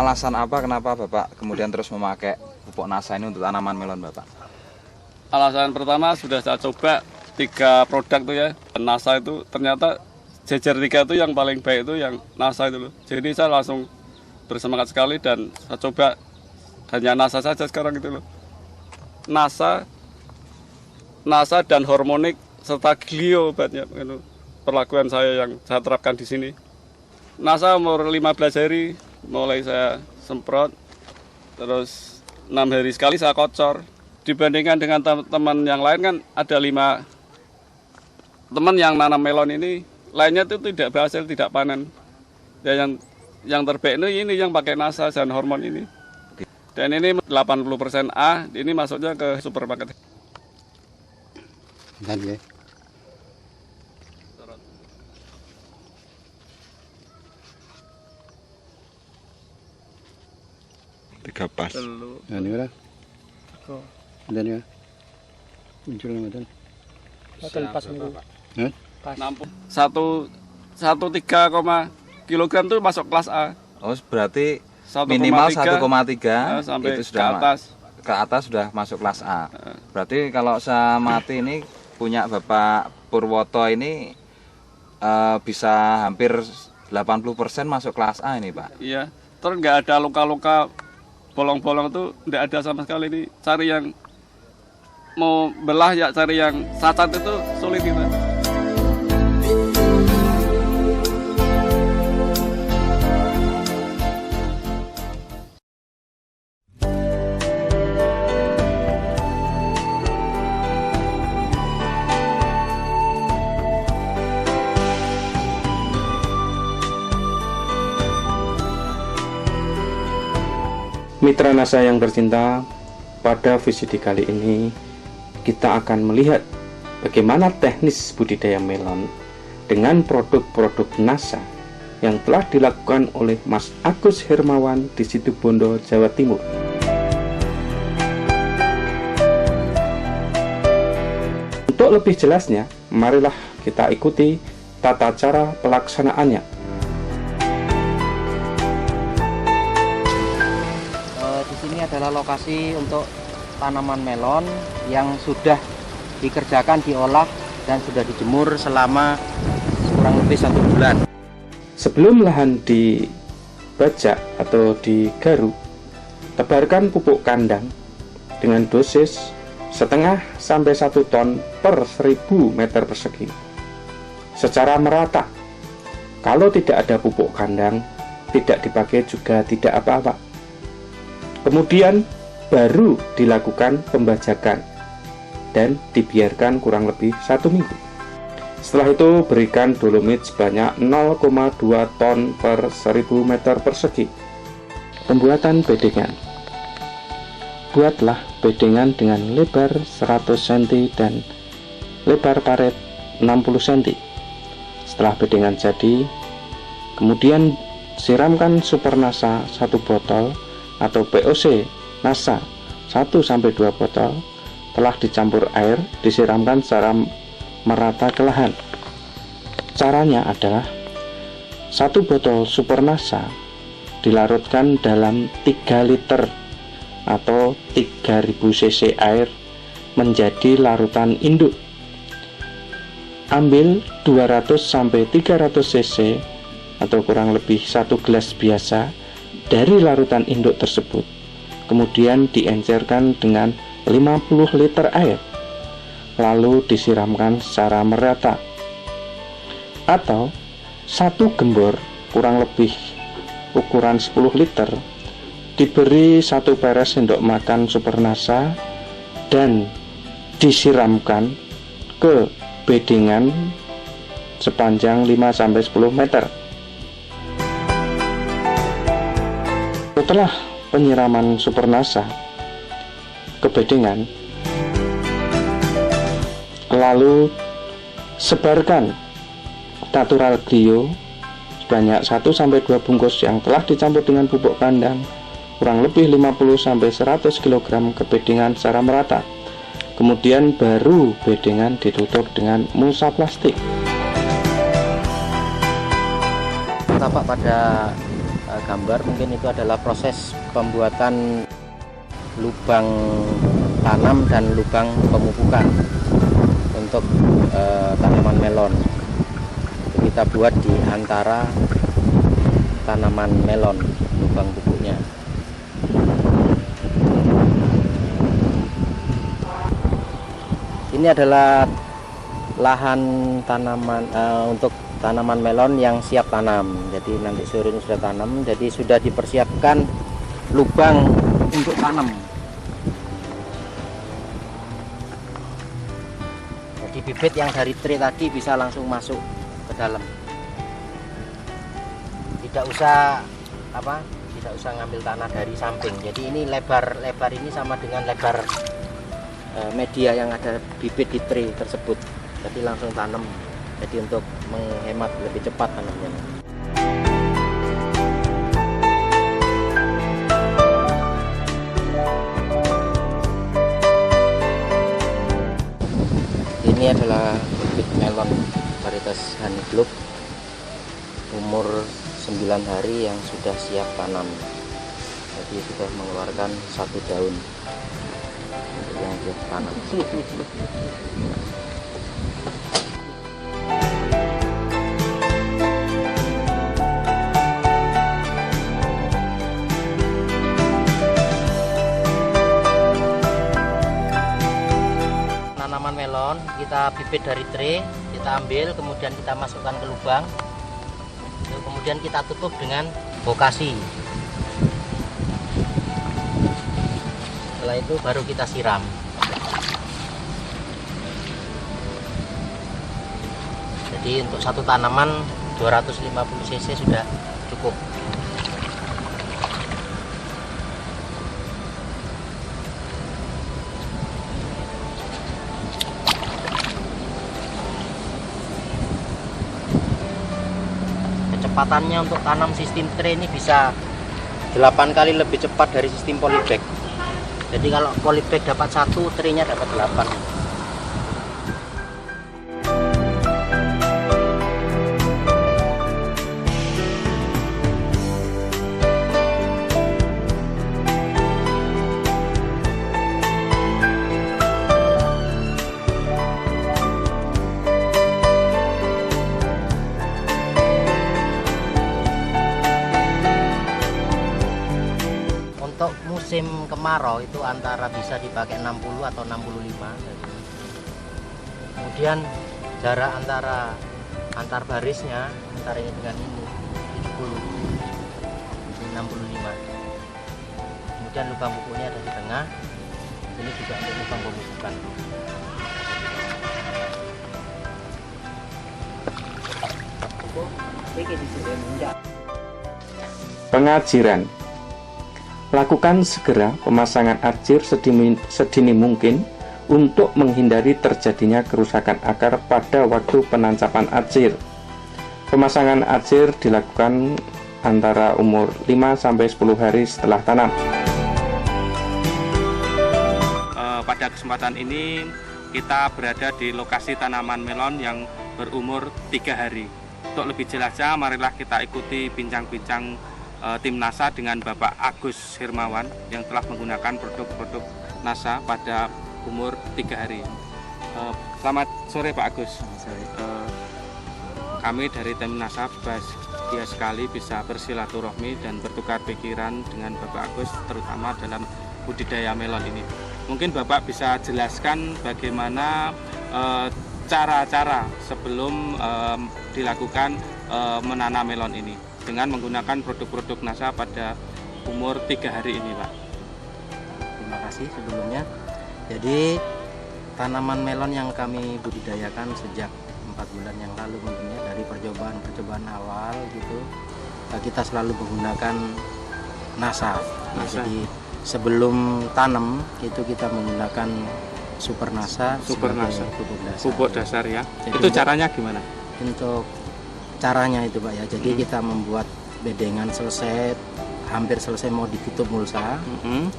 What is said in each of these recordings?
alasan apa kenapa Bapak kemudian terus memakai pupuk NASA ini untuk tanaman melon Bapak? Alasan pertama sudah saya coba 3 produk tuh ya. NASA itu ternyata jejer 3 itu yang paling baik itu yang NASA itu loh. Jadi saya langsung bersemangat sekali dan saya coba hanya NASA saja sekarang gitu loh. NASA dan hormonik serta glio obatnya gitu. Perlakuan saya yang saya terapkan di sini. NASA umur 15 hari mulai saya semprot, terus 6 hari sekali saya kocor. Dibandingkan dengan teman-teman yang lain kan ada 5 teman yang nanam melon ini, lainnya itu tidak berhasil, tidak panen. Ya, yang terbaik ini yang pakai NASA dan hormon ini. Dan ini 80% A, ini masuknya ke supermarket. Dan ya. Tiga pas. Dan ya. Dan ya. Muncul dan. Betul pas minggu. Pas. 1,3 kilogram itu masuk kelas A. Oh, berarti 1,3 minimal 1,3 sampai itu sudah ke atas sudah masuk kelas A. Berarti kalau saya mati ini punya Bapak Purwoto ini bisa hampir 80% masuk kelas A ini Pak. Iya, terus nggak ada luka-luka bolong-bolong itu nggak ada sama sekali. Ini cari yang mau belah ya cari yang cacat itu sulit kita. Mitra NASA yang tercinta, pada VCD kali ini kita akan melihat bagaimana teknis budidaya melon dengan produk-produk NASA yang telah dilakukan oleh Mas Agus Hermawan di Situbondo, Jawa Timur. Untuk lebih jelasnya, marilah kita ikuti tata cara pelaksanaannya. Di sini adalah lokasi untuk tanaman melon yang sudah dikerjakan, diolah, dan sudah dijemur selama kurang lebih 1 bulan. Sebelum lahan dibajak atau digaruk, tebarkan pupuk kandang dengan dosis setengah sampai 1 ton per 1000 meter persegi secara merata. Kalau tidak ada pupuk kandang, tidak dipakai juga tidak apa-apa. Kemudian baru dilakukan pembajakan dan dibiarkan kurang lebih 1 minggu. Setelah itu berikan dolomit sebanyak 0,2 ton per 1000 meter persegi. Pembuatan bedengan. Buatlah bedengan dengan lebar 100 cm dan lebar paret 60 cm. Setelah bedengan jadi, kemudian siramkan Super NASA 1 botol atau POC NASA 1-2 botol telah dicampur air, disiramkan secara merata ke lahan. Caranya adalah 1 botol Super NASA dilarutkan dalam 3 liter atau 3000 cc air menjadi larutan induk. Ambil 200-300 cc atau kurang lebih 1 gelas biasa dari larutan induk tersebut, kemudian diencerkan dengan 50 liter air, lalu disiramkan secara merata. Atau 1 gembor kurang lebih ukuran 10 liter diberi 1 peres sendok makan Super NASA dan disiramkan ke bedengan sepanjang 5-10 meter. Setelah penyiraman Super NASA ke bedengan, lalu sebarkan natural glio sebanyak 1-2 bungkus yang telah dicampur dengan pupuk kandang kurang lebih 50-100 kg ke bedengan secara merata. Kemudian baru bedengan ditutup dengan mulsa plastik. Tampak pada gambar, mungkin itu adalah proses pembuatan lubang tanam dan lubang pemupukan untuk tanaman melon. Kita buat di antara tanaman melon lubang pupuknya. Ini adalah lahan tanaman untuk tanaman melon yang siap tanam. Jadi nanti sore ini sudah tanam, jadi sudah dipersiapkan lubang untuk tanam. Jadi bibit yang dari tray tadi bisa langsung masuk ke dalam. Tidak usah ngambil tanah dari samping. Jadi ini lebar ini sama dengan lebar media yang ada bibit di tray tersebut. Jadi langsung tanam. Jadi untuk menghemat lebih cepat tanamnya. Ini adalah bibit melon varietas Honey Globe umur 9 hari yang sudah siap tanam. Jadi sudah mengeluarkan 1 daun untuk yang siap tanam. Tanaman melon kita bibit dari tray, kita ambil, kemudian kita masukkan ke lubang. Kemudian kita tutup dengan bokasi. Setelah itu baru kita siram. Jadi untuk satu tanaman 250 cc sudah cukup. Kecepatannya untuk tanam sistem tray ini bisa 8 kali lebih cepat dari sistem polybag. Jadi kalau polybag dapat 1, traynya dapat 8. Untuk musim kemarau itu antara bisa dipakai 60 atau 65. Kemudian jarak antar barisnya antara ini dengan ini 70, 65. Kemudian lubang pupuknya ada di tengah. Ini juga untuk lubang pemupukan. Pengajiran. Lakukan segera pemasangan arjir sedini mungkin untuk menghindari terjadinya kerusakan akar pada waktu penancapan arjir. Pemasangan arjir dilakukan antara umur 5-10 hari setelah tanam. Pada kesempatan ini kita berada di lokasi tanaman melon yang berumur 3 hari. Untuk lebih jelasnya, marilah kita ikuti bincang-bincang tim NASA dengan Bapak Agus Hermawan yang telah menggunakan produk-produk NASA pada umur 3 hari. Selamat sore Pak Agus. Kami dari tim NASA bahagia sekali bisa bersilaturahmi dan bertukar pikiran dengan Bapak Agus, terutama dalam budidaya melon ini. Mungkin Bapak bisa jelaskan bagaimana cara-cara sebelum dilakukan menanam melon ini dengan menggunakan produk-produk NASA pada umur 3 hari ini, Pak. Terima kasih sebelumnya. Jadi tanaman melon yang kami budidayakan sejak 4 bulan yang lalu mungkin ya, dari percobaan awal gitu, kita selalu menggunakan NASA. Jadi sebelum tanam itu kita menggunakan Super NASA, pupuk dasar ya. Jadi, itu caranya gimana? Untuk caranya itu Pak ya, jadi kita membuat bedengan selesai, hampir selesai mau ditutup mulsa,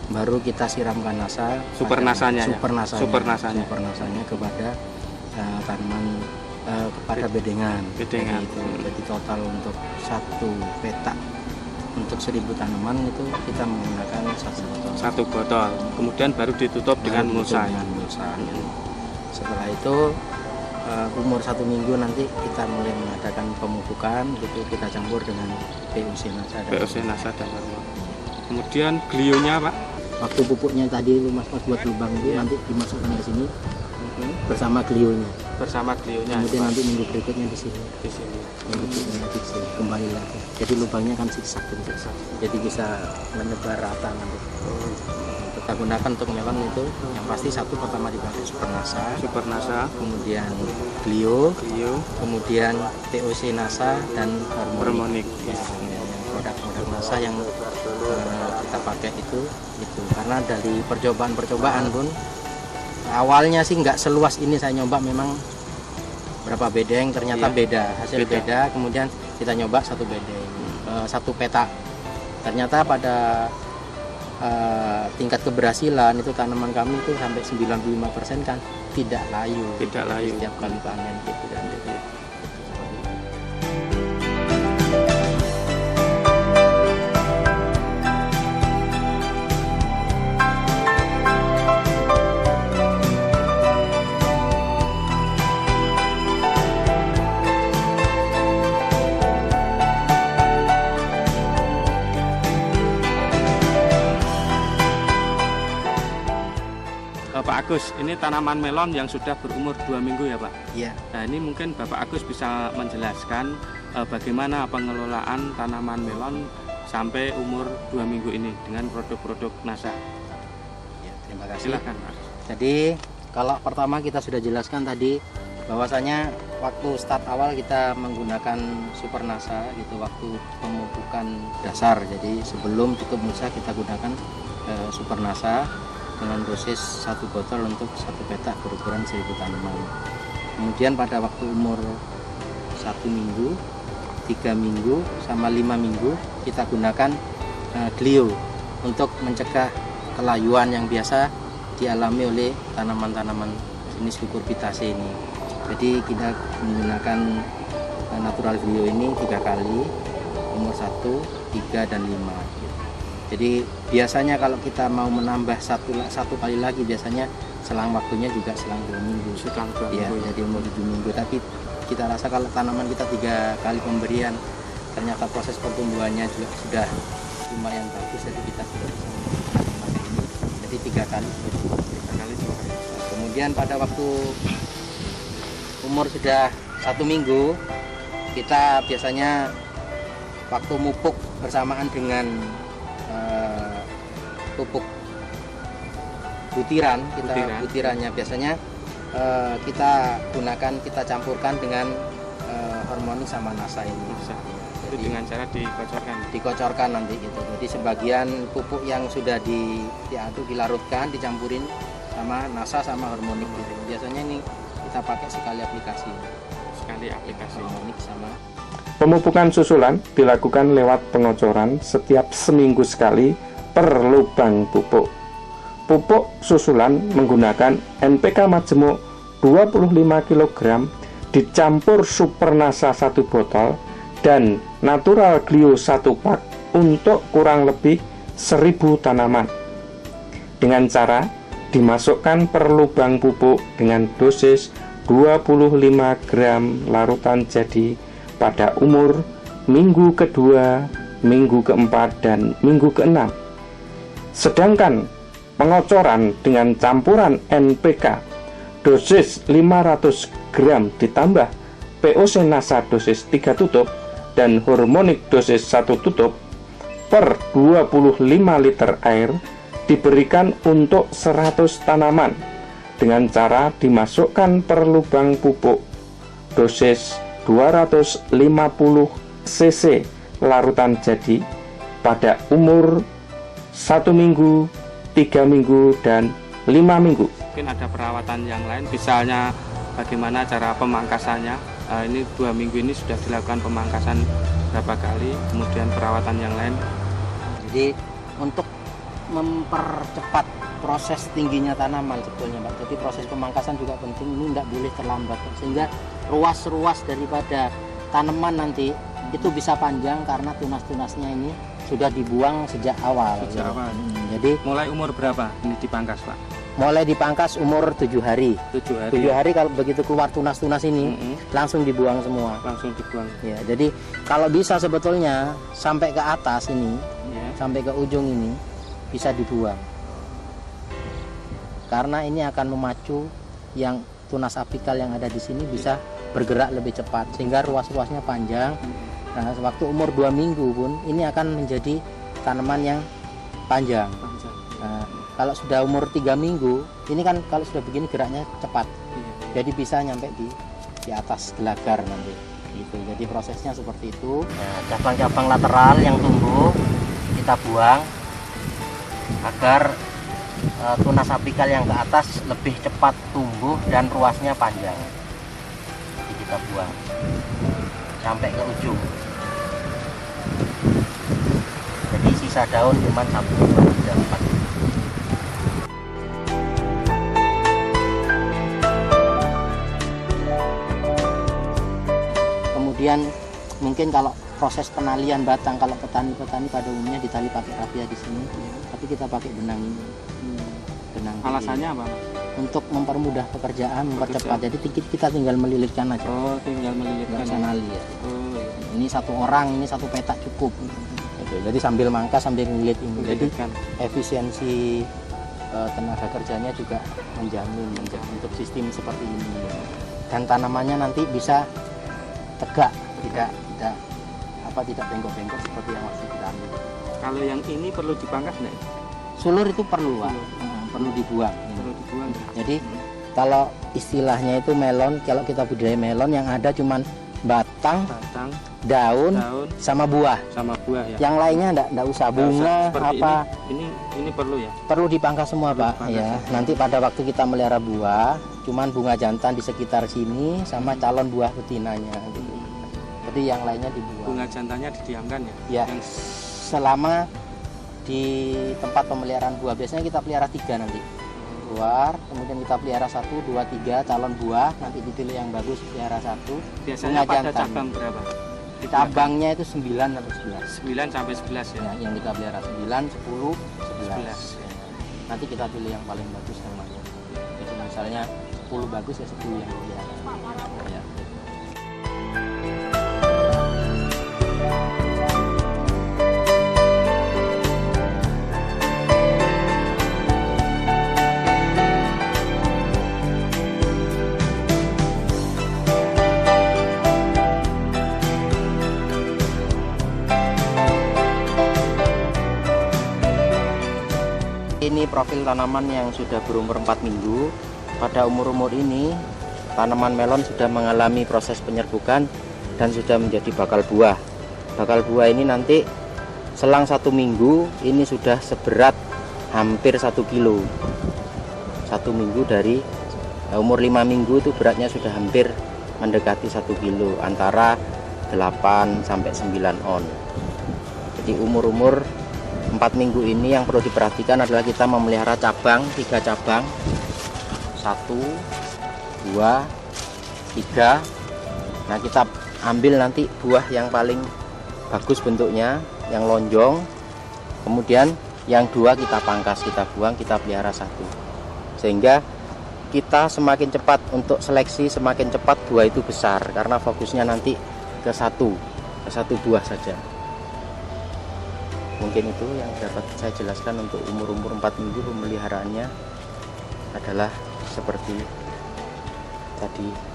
baru kita siramkan NASA, super nasanya kepada tanaman, kepada bedengan. Bedengan. Jadi total untuk 1 petak Untuk 1000 tanaman itu kita menggunakan 1 botol. 1 botol. Kemudian baru ditutup dengan mulsa. Dengan mulsa. Setelah itu umur 1 minggu nanti kita mulai mengadakan pemupukan, gitu kita campur dengan POC Nasa dan hormon. Kemudian glionya Pak, waktu pupuknya tadi Mas buat lubang itu nanti dimasukkan ke sini bersama glionya. Kemudian nanti minggu berikutnya di sini. Minggu berikutnya di sini kembali lagi. Jadi lubangnya kan zigzag gitu. Jadi bisa menyebar rata nanti. Kita gunakan untuk melon itu yang pasti satu pertama dipakai Super Nasa, kemudian Glio, kemudian TOC Nasa dan Harmonic. Ya, produk-produk Nasa yang kita pakai itu karena dari percobaan pun awalnya sih nggak seluas ini saya nyoba, memang berapa bedeng ternyata hasil beda. Kemudian kita nyoba 1 bedeng, 1 petak, ternyata pada tingkat keberhasilan itu tanaman kami itu sampai 95% kan tidak layu setiap kali panen gitu dan gitu. Pak Agus, ini tanaman melon yang sudah berumur 2 minggu ya Pak? Iya. Nah ini mungkin Bapak Agus bisa menjelaskan bagaimana pengelolaan tanaman melon sampai umur 2 minggu ini dengan produk-produk Nasa. Ya, terima kasih. Silakan Pak. Jadi kalau pertama kita sudah jelaskan tadi bahwasanya waktu start awal kita menggunakan Super Nasa gitu waktu pemupukan dasar. Jadi sebelum tutup mulsa kita gunakan Super Nasa dengan dosis 1 botol untuk 1 petak berukuran 1000 tanaman. Kemudian pada waktu umur 1 minggu, 3 minggu, sama 5 minggu kita gunakan Glio untuk mencegah kelayuan yang biasa dialami oleh tanaman-tanaman jenis Cucurbitaceae ini. Jadi kita menggunakan natural Glio ini 3 kali, umur 1, 3, dan 5. Jadi biasanya kalau kita mau menambah satu kali lagi biasanya selang waktunya juga selang 2 minggu. Ya, jadi umur 7 minggu. Tapi kita rasa kalau tanaman kita 3 kali pemberian ternyata proses pertumbuhannya juga sudah lumayan bagus, jadi kita sudah bisa memakai ini. Jadi 3 kali. Kemudian pada waktu umur sudah 1 minggu kita biasanya waktu mupuk bersamaan dengan pupuk butirannya biasanya kita campurkan dengan Harmonic sama Nasa ini. Jadi dengan cara dikocorkan nanti gitu. Jadi sebagian pupuk yang sudah diaduk dilarutkan dicampurin sama Nasa sama Harmonic gitu. Biasanya ini kita pakai sekali aplikasi Harmonic sama. Pemupukan susulan dilakukan lewat pengocoran setiap seminggu sekali per lubang pupuk. Pupuk susulan menggunakan NPK majemuk 25 kg dicampur Super Nasa 1 botol dan natural Glio 1 pak untuk kurang lebih 1000 tanaman. Dengan cara dimasukkan per lubang pupuk dengan dosis 25 gram larutan jadi pada umur minggu kedua, minggu keempat, dan minggu keenam. Sedangkan pengocoran dengan campuran NPK dosis 500 gram ditambah POC Nasa dosis 3 tutup dan Harmonic dosis 1 tutup per 25 liter air diberikan untuk 100 tanaman dengan cara dimasukkan per lubang pupuk dosis 250 cc larutan jadi pada umur 1 minggu, 3 minggu, dan 5 minggu. Mungkin ada perawatan yang lain, misalnya bagaimana cara pemangkasannya. Ini 2 minggu ini sudah dilakukan pemangkasan berapa kali, kemudian perawatan yang lain. Jadi untuk mempercepat proses tingginya tanaman sebetulnya Pak. Jadi proses pemangkasan juga penting, ini tidak boleh terlambat Pak. Sehingga ruas-ruas daripada tanaman nanti itu bisa panjang karena tunas-tunasnya ini sudah dibuang sejak awal. Sejak awal. Jadi Mulai umur berapa ini dipangkas, Pak? mulai dipangkas umur 7 hari. 7 hari. 7 hari kalau begitu keluar tunas-tunas ini langsung dibuang semua. Langsung dibuang. Ya, jadi kalau bisa sebetulnya sampai ke atas ini, Ya. sampai ke ujung ini bisa dibuang. Karena ini akan memacu yang tunas apikal yang ada di sini bisa bergerak lebih cepat sehingga ruas-ruasnya panjang. Nah, waktu umur 2 minggu pun ini akan menjadi tanaman yang panjang. Nah, kalau sudah umur 3 minggu, ini kan kalau sudah begini geraknya cepat. Jadi bisa nyampe di atas gelagar nanti. Gitu. Jadi prosesnya seperti itu. Nah, cabang-cabang lateral yang tumbuh kita buang agar tunas apikal yang ke atas lebih cepat tumbuh dan ruasnya panjang. Jadi kita buang sampai ke ujung. Jadi sisa daun cuma 1, 2, 3, 4. Kemudian mungkin kalau proses penalian batang, kalau petani-petani pada umumnya ditali pakai rafia di sini, tapi kita pakai benang ini. Benang Alasannya apa, Mas? untuk mempermudah pekerjaan, mempercepat. Jadi kita tinggal melilitkan aja. Oh, tinggal Nggak melilitkan. usah nali ya. Oh, iya. Ini 1 orang, ini 1 petak cukup. Gitu. Jadi sambil mangkas sambil ngelilit ini. Jadi Melilitkan. efisiensi tenaga kerjanya juga menjamin untuk sistem seperti ini. Dan tanamannya nanti bisa tegak, tidak bengkok-bengkok seperti yang masih kita ambil. Kalau yang ini perlu dipangkas nggak? Sulur itu perlu, Pak. Perlu dibuang. Perlu dibuang. Jadi kalau istilahnya itu melon, kalau kita budidaya melon yang ada cuman batang, Batang, daun, daun, sama buah. sama buah ya. Yang lainnya enggak usah, Nggak usah bunga seperti apa ini perlu ya. perlu dipangkas semua, Pak. dipangkas Ya, semua. nanti pada waktu kita melihara buah, cuman bunga jantan di sekitar sini sama calon buah betinanya gitu. Jadi yang lainnya dibuang. Bunga jantannya didiamkan ya. Ya, Yang selama di tempat pemeliharaan buah biasanya kita pelihara 3 nanti. Keluar, kemudian kita pelihara 1, 2, 3 calon buah, nanti dipilih yang bagus pelihara 1. biasanya bunga pada jantan. cabang berapa? Di Cabangnya itu 9 atau 11. 9 sampai 11 ya. Ya, yang kita pelihara 9, 10, 11. 11. Ya. Nanti kita pilih yang paling bagus yang mana. Jadi misalnya 10 bagus ya 10 yang pelihara. Ya. Ini profil tanaman yang sudah berumur 4 minggu. Pada umur-umur ini, tanaman melon sudah mengalami proses penyerbukan dan sudah menjadi bakal buah. Bakal buah ini nanti selang 1 minggu, ini sudah seberat hampir 1 kilo. 1 minggu dari umur 5 minggu itu beratnya sudah hampir mendekati 1 kilo, antara 8 sampai 9 on. Jadi umur-umur 4 minggu ini yang perlu diperhatikan adalah kita memelihara cabang, 3 cabang, 1, 2, 3. Nah, kita ambil nanti buah yang paling bagus bentuknya, yang lonjong. Kemudian yang 2 kita pangkas, kita buang, kita pelihara 1. Sehingga kita semakin cepat untuk seleksi, semakin cepat buah itu besar karena fokusnya nanti ke satu buah saja. Mungkin itu yang dapat saya jelaskan untuk umur-umur 4 minggu pemeliharaannya adalah seperti tadi.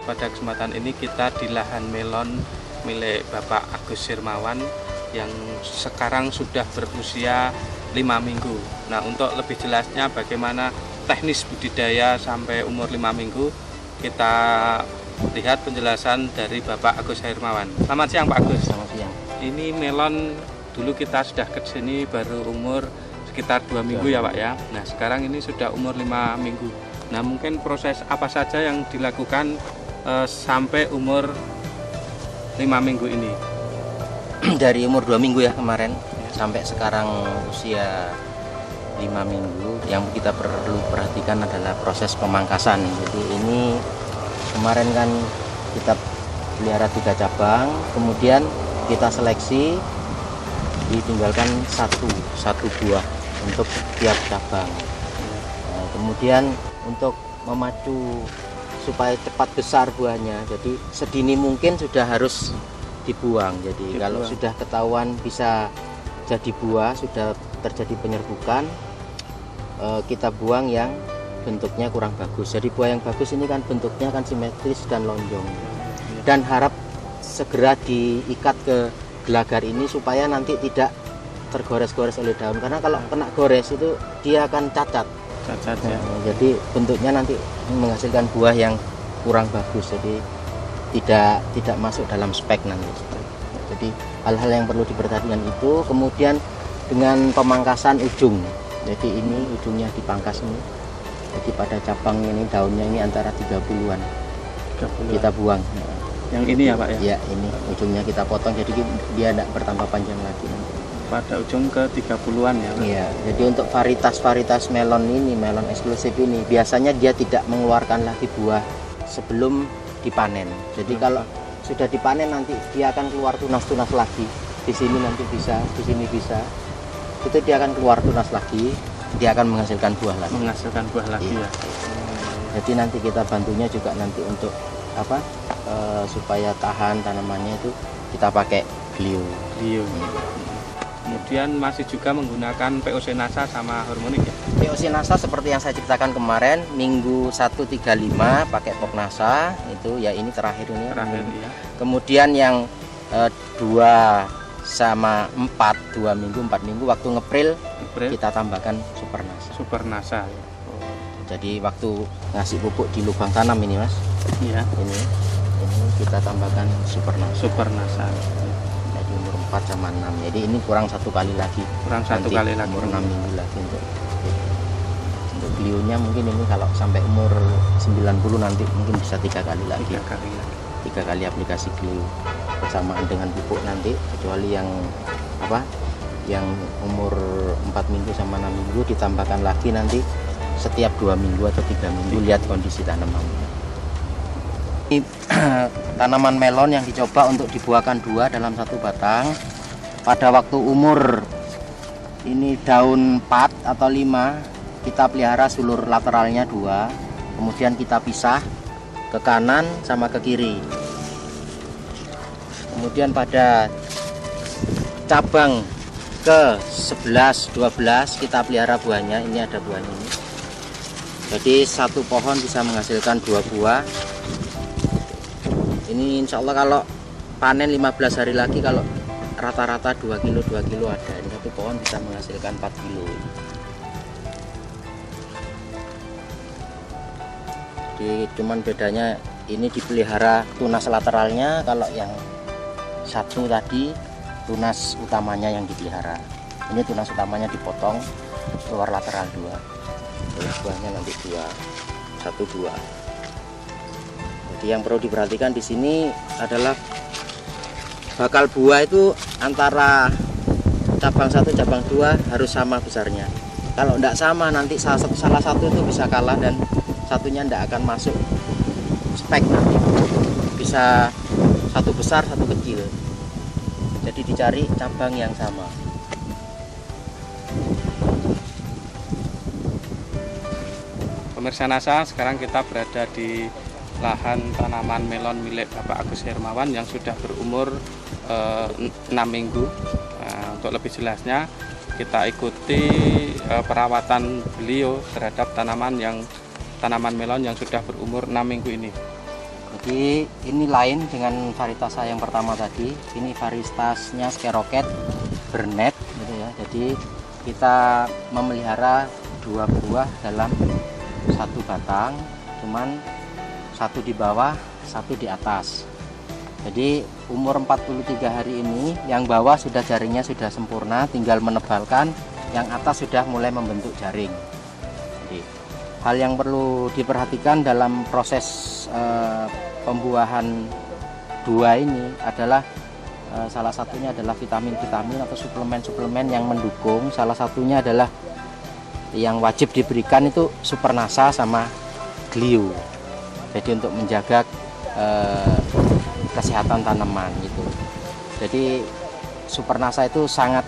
Pada kesempatan ini kita di lahan melon milik Bapak Agus Hirmawan yang sekarang sudah berusia 5 minggu. Nah, untuk lebih jelasnya bagaimana teknis budidaya sampai umur 5 minggu, kita lihat penjelasan dari Bapak Agus Hirmawan. Selamat siang, Pak Agus. Selamat siang. Ini melon dulu kita sudah ke sini baru umur sekitar 2 minggu ya Pak ya. Nah sekarang ini sudah umur 5 minggu. Nah mungkin proses apa saja yang dilakukan sampai umur 5 minggu ini? Dari umur 2 minggu ya kemarin sampai sekarang usia 5 minggu, yang kita perlu perhatikan adalah proses pemangkasan. Jadi ini kemarin kan kita pelihara 3 cabang, kemudian kita seleksi, ditinggalkan satu buah untuk tiap cabang. Nah, kemudian untuk memacu supaya cepat besar buahnya, jadi sedini mungkin sudah harus dibuang. Jadi kalau sudah ketahuan bisa jadi buah, sudah terjadi penyerbukan, kita buang yang bentuknya kurang bagus. Jadi buah yang bagus ini kan bentuknya kan simetris dan lonjong, dan harap segera diikat ke gelagar ini supaya nanti tidak tergores-gores oleh daun, karena kalau kena gores itu dia akan cacat ya. Jadi bentuknya nanti menghasilkan buah yang kurang bagus, jadi tidak masuk dalam spek nanti. Jadi hal-hal yang perlu diperhatikan itu. Kemudian dengan pemangkasan ujung, jadi ini ujungnya dipangkas ini. Jadi pada cabang ini daunnya ini antara 30-an kita buang. Yang ini ya Pak ya? Ya, ini ujungnya kita potong, jadi dia tidak bertambah panjang lagi nanti. Pada ujung ke 30-an ya Pak? Iya, jadi untuk varietas melon ini, melon eksklusif ini, biasanya dia tidak mengeluarkan lagi buah sebelum dipanen. Jadi kalau sudah dipanen nanti dia akan keluar tunas-tunas lagi. Di sini nanti bisa, di sini bisa. Itu dia akan keluar tunas lagi, dia akan menghasilkan buah lagi. Menghasilkan buah lagi ya. Jadi nanti kita bantunya juga nanti untuk apa? Supaya tahan tanamannya itu kita pakai glio. Kemudian masih juga menggunakan POC Nasa sama hormonik ya? POC Nasa seperti yang saya ceritakan kemarin, minggu 135 pakai Pok Nasa, itu ya ini terakhir ini. Terakhir ya. Kemudian yang 2 sama 4, 2 minggu, 4 minggu waktu ngepril kita tambahkan Super Nasa. Super Nasa ya. Jadi waktu ngasih pupuk di lubang tanam ini Mas, Iya. ini kita tambahkan Super Nasa. Super Nasa. Jadi umur 4 sama 6. Jadi ini kurang 1 kali lagi. Kurang 1 kali lagi. Umur 6 minggu lagi untuk glionya mungkin ini kalau sampai umur 90 nanti mungkin bisa 3 kali lagi. 3 kali aplikasi glio bersamaan dengan pupuk nanti, kecuali yang yang umur 4 minggu sama 6 minggu ditambahkan lagi nanti setiap 2 minggu atau 3 minggu, lihat kondisi tanaman. Ini tanaman melon yang dicoba untuk dibuahkan 2 dalam 1 batang. Pada waktu umur ini daun 4 atau 5, kita pelihara sulur lateralnya 2, kemudian kita pisah ke kanan sama ke kiri. Kemudian pada cabang ke 11, 12 kita pelihara buahnya. Ini ada buahnya ini. Jadi 1 pohon bisa menghasilkan 2 buah. Ini insya Allah kalau panen 15 hari lagi, kalau rata-rata 2 kilo ada. Ini 1 pohon bisa menghasilkan 4 kilo. Jadi cuman bedanya ini dipelihara tunas lateralnya, kalau yang 1 tadi tunas utamanya yang dipelihara. Ini tunas utamanya dipotong, keluar lateral 2. Terus buahnya nanti 1, 2. Jadi yang perlu diperhatikan di sini adalah bakal buah itu antara cabang 1 cabang 2 harus sama besarnya. Kalau tidak sama nanti salah satu itu bisa kalah dan satunya tidak akan masuk spek nanti. Bisa 1 besar 1 kecil. Jadi dicari cabang yang sama. Pemirsa Nasa, sekarang kita berada di lahan tanaman melon milik Bapak Agus Hermawan yang sudah berumur 6 minggu. Nah, untuk lebih jelasnya kita ikuti perawatan beliau terhadap tanaman melon yang sudah berumur 6 minggu ini. Jadi ini lain dengan varietas saya yang pertama tadi. Ini varietasnya Skeroket Bernet gitu ya. Jadi kita memelihara 2 buah dalam 1 batang, cuman 1 di bawah, 1 di atas. Jadi umur 43 hari ini yang bawah sudah jaringnya sudah sempurna, tinggal menebalkan yang atas sudah mulai membentuk jaring. Jadi, hal yang perlu diperhatikan dalam proses pembuahan buah ini adalah salah satunya adalah vitamin-vitamin atau suplemen-suplemen yang mendukung. Salah satunya adalah yang wajib diberikan itu Supernasa sama Glio. Jadi untuk menjaga kesehatan tanaman gitu. Jadi Supernasa itu sangat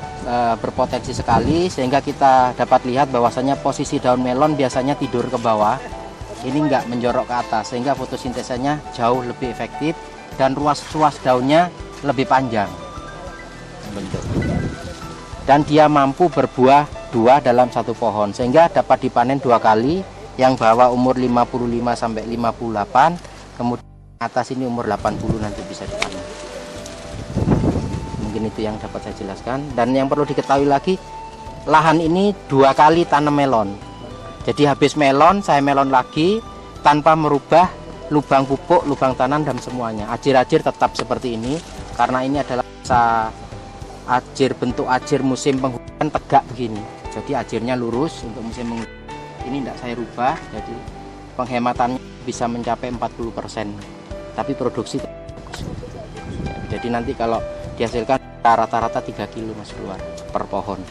berpotensi sekali, sehingga kita dapat lihat bahwasanya posisi daun melon biasanya tidur ke bawah, ini enggak menjorok ke atas, sehingga fotosintesanya jauh lebih efektif dan ruas-ruas daunnya lebih panjang bentuk. Dan dia mampu berbuah 2 dalam satu pohon, sehingga dapat dipanen 2 kali, yang bawah umur 55 sampai 58, kemudian atas ini umur 80 nanti bisa dipanen. Mungkin itu yang dapat saya jelaskan. Dan yang perlu diketahui lagi, lahan ini 2 kali tanam melon. Jadi habis melon, saya melon lagi tanpa merubah lubang pupuk, lubang tanam dan semuanya. Ajir-ajir tetap seperti ini karena ini adalah ajir, bentuk ajir musim penghujan tegak begini. Jadi ajirnya lurus untuk musim penghujan. Ini tidak saya rubah, jadi penghematannya bisa mencapai 40%. Tapi produksi bagus. Jadi nanti kalau dihasilkan rata-rata 3 kilo Mas keluar per pohon.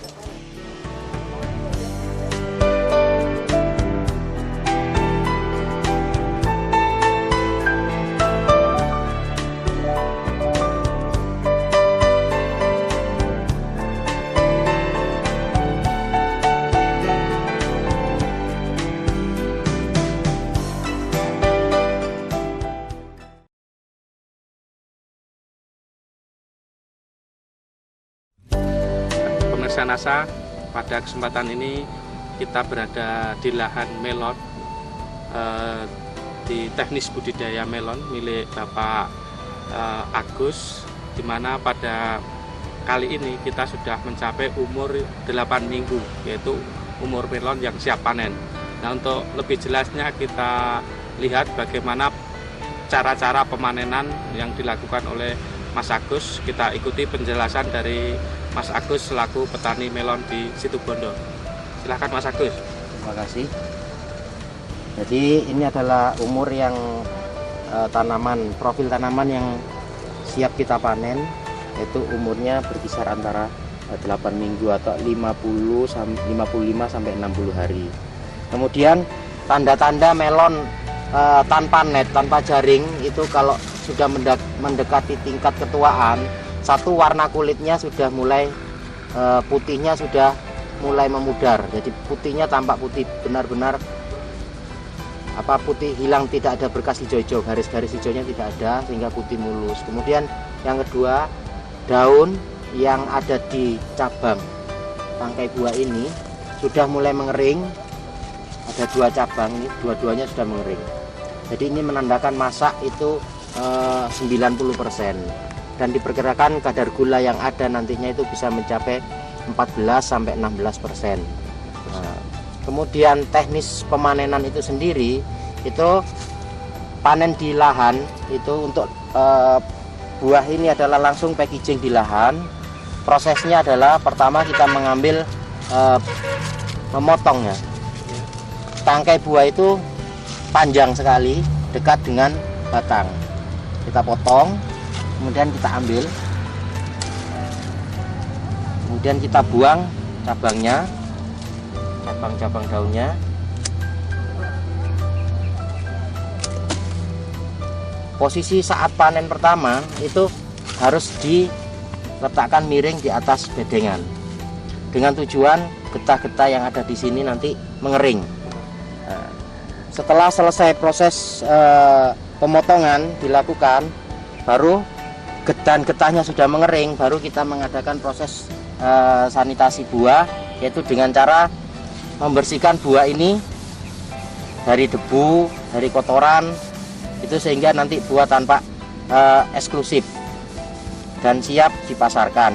Pemirsa NASA, pada kesempatan ini kita berada di lahan melon, di teknis budidaya melon milik Bapak Agus, di mana pada kali ini kita sudah mencapai umur 8 minggu, yaitu umur melon yang siap panen. Nah, untuk lebih jelasnya kita lihat bagaimana cara-cara pemanenan yang dilakukan oleh Mas Agus. Kita ikuti penjelasan dari Mas Agus selaku petani melon di Situbondo. Silahkan Mas Agus. Terima kasih. Jadi ini adalah umur yang profil tanaman yang siap kita panen, yaitu umurnya berkisar antara 8 minggu atau 55 sampai 60 hari. Kemudian tanda-tanda melon tanpa net, tanpa jaring itu kalau sudah mendekati tingkat ketuaan, satu, warna kulitnya sudah mulai putihnya sudah mulai memudar. Jadi putihnya tampak putih benar-benar putih hilang, tidak ada berkas hijau-hijau, garis-garis hijaunya tidak ada, sehingga putih mulus. Kemudian yang kedua, daun yang ada di cabang tangkai buah ini sudah mulai mengering. Ada 2 cabang ini, dua-duanya sudah mengering. Jadi ini menandakan masa itu 90%. Dan diperkirakan kadar gula yang ada nantinya itu bisa mencapai 14-16%. Nah, kemudian teknis pemanenan itu sendiri, itu panen di lahan itu untuk buah ini adalah langsung packaging di lahan. Prosesnya adalah pertama kita mengambil memotongnya. Tangkai buah itu panjang sekali, dekat dengan batang. Kita potong, kemudian kita ambil, kemudian kita buang cabangnya, cabang-cabang daunnya. Posisi saat panen pertama itu harus diletakkan miring di atas bedengan, dengan tujuan getah-getah yang ada di sini nanti mengering. Nah, setelah selesai proses pemotongan dilakukan, baru getah-getahnya sudah mengering, baru kita mengadakan proses sanitasi buah, yaitu dengan cara membersihkan buah ini dari debu, dari kotoran, itu sehingga nanti buah tanpa eksklusif dan siap dipasarkan.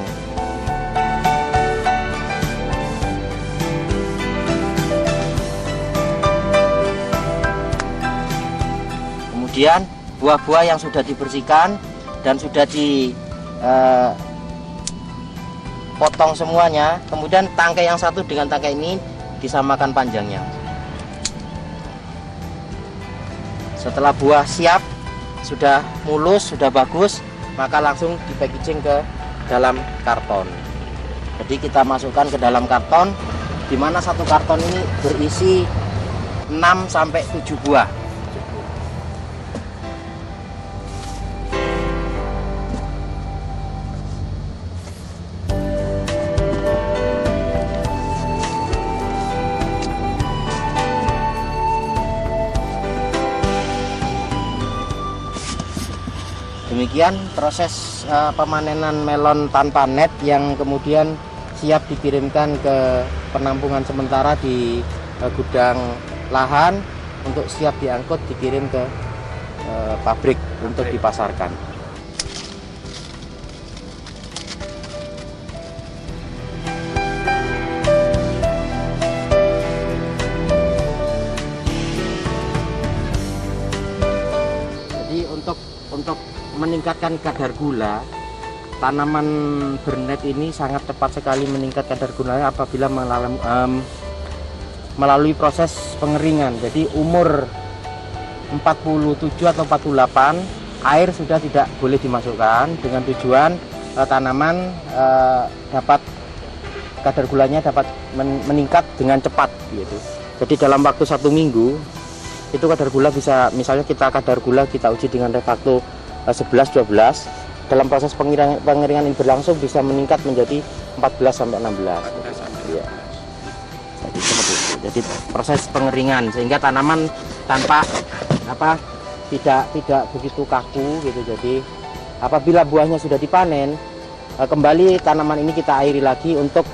Kemudian buah-buah yang sudah dibersihkan dan sudah potong semuanya, kemudian tangkai yang satu dengan tangkai ini disamakan panjangnya. Setelah buah siap, sudah mulus, sudah bagus, maka langsung di packaging ke dalam karton. Jadi kita masukkan ke dalam karton, di mana satu karton ini berisi 6 sampai 7 buah. Demikian proses pemanenan melon tanpa net yang kemudian siap dikirimkan ke penampungan sementara di gudang lahan untuk siap diangkut dikirim ke pabrik untuk dipasarkan. Jadi untuk meningkatkan kadar gula, tanaman bernet ini sangat cepat sekali meningkat kadar gulanya apabila melalui proses pengeringan. Jadi umur 47 atau 48 air sudah tidak boleh dimasukkan, dengan tujuan tanaman dapat kadar gulanya dapat meningkat dengan cepat gitu. Jadi dalam waktu 1 minggu itu kadar gula bisa, misalnya kadar gula kita uji dengan refakto 11-12, dalam proses pengeringan ini berlangsung bisa meningkat menjadi 14-16. Ya. Jadi seperti itu. Jadi proses pengeringan sehingga tanaman tidak begitu kaku gitu. Jadi apabila buahnya sudah dipanen, kembali tanaman ini kita airi lagi untuk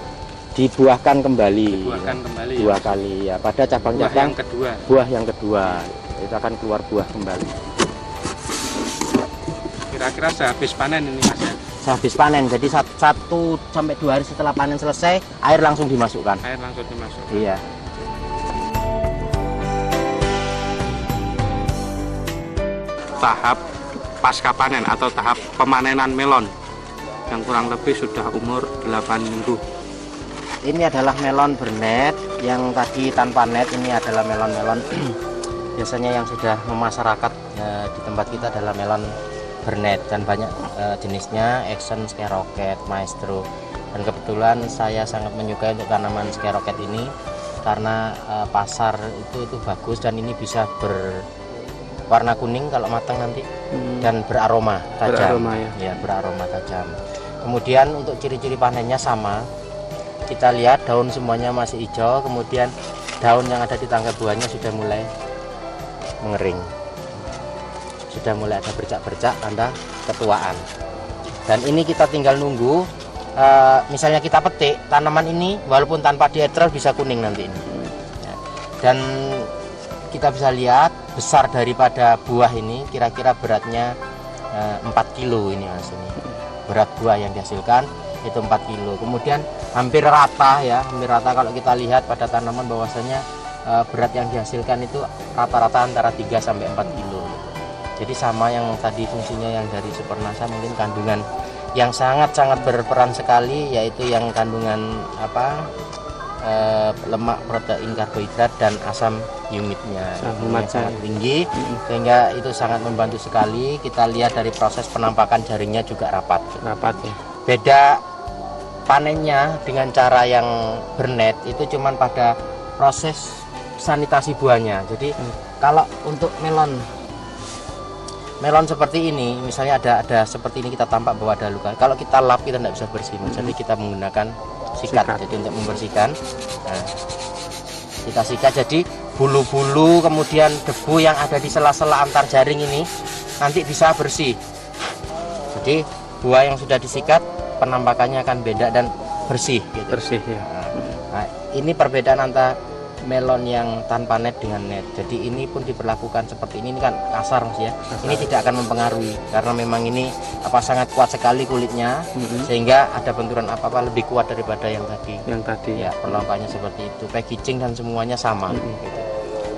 dibuahkan kembali. Dua kali ya. Pada cabang-cabang buah yang kedua itu akan keluar buah kembali. Kira-kira sehabis panen ini Mas ya? Sehabis panen, jadi 1 sampai 2 hari setelah panen selesai, air langsung dimasukkan. Air langsung dimasukkan. Iya. Tahap pasca panen atau tahap pemanenan melon yang kurang lebih sudah umur 8 minggu. Ini adalah melon bernet, yang tadi tanpa net. Ini adalah melon-melon biasanya yang sudah memasyarakat di tempat kita adalah melon bernet, dan banyak jenisnya, Action, Skyrocket, Maestro. Dan kebetulan saya sangat menyukai untuk tanaman Skyrocket ini karena pasar itu bagus, dan ini bisa berwarna kuning kalau matang nanti, dan beraroma tajam. Ya, beraroma tajam. Kemudian untuk ciri-ciri panennya sama, kita lihat daun semuanya masih hijau, kemudian daun yang ada di tangkai buahnya sudah mulai mengering, sudah mulai ada bercak-bercak tanda ketuaan. Dan ini kita tinggal nunggu, misalnya kita petik tanaman ini walaupun tanpa dietrel bisa kuning nanti ini. Dan kita bisa lihat besar daripada buah ini, kira-kira beratnya 4 kilo ini Mas. Ini berat buah yang dihasilkan itu 4 kilo. Kemudian hampir rata ya, hampir rata kalau kita lihat pada tanaman bahwasanya berat yang dihasilkan itu rata-rata antara 3 sampai 4 kilo. Jadi sama yang tadi fungsinya yang dari Supernasa, mungkin kandungan yang sangat-sangat berperan sekali, yaitu yang kandungan lemak, protein, karbohidrat, dan asam humidnya yang sangat tinggi, sehingga itu sangat membantu sekali. Kita lihat dari proses penampakan jaringnya juga rapat ya. Beda panennya dengan cara yang bernet itu cuman pada proses sanitasi buahnya. Jadi kalau untuk melon seperti ini, misalnya ada seperti ini, kita tampak bahwa ada luka. Kalau kita lap kita tidak bisa bersih, jadi kita menggunakan sikat. Jadi untuk membersihkan, kita sikat. Jadi bulu-bulu kemudian debu yang ada di sela-sela antar jaring ini nanti bisa bersih. Jadi buah yang sudah disikat penampakannya akan beda dan bersih. Gitu. Bersih ya. Nah, ini perbedaan antara melon yang tanpa net dengan net. Jadi ini pun diperlakukan seperti ini kan kasar Mas ya. Ini tidak akan mempengaruhi karena memang ini sangat kuat sekali kulitnya, sehingga ada benturan apa-apa lebih kuat daripada yang tadi. Ya, perlakuannya seperti itu. Packaging dan semuanya sama gitu.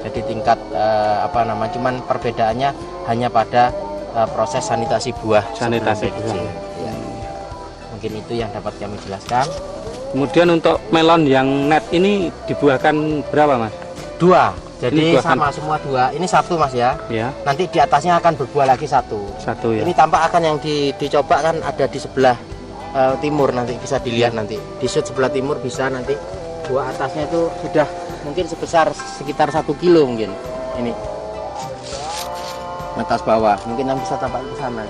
Jadi tingkat cuman perbedaannya hanya pada proses sanitasi buah. Ya. Mungkin itu yang dapat kami jelaskan. Kemudian untuk melon yang net ini dibuahkan berapa Mas? 2. Jadi Ini buahkan- sama semua 2. Ini 1 Mas ya. Ya, Nanti di atasnya akan berbuah lagi 1. 1 ya. Ini tampak akan yang dicoba kan ada di sebelah timur, nanti bisa dilihat nanti. Di shoot sebelah timur bisa nanti buah atasnya itu sudah mungkin sebesar sekitar 1 kilo mungkin. Ini atas bawah mungkin yang bisa tampak ke sana.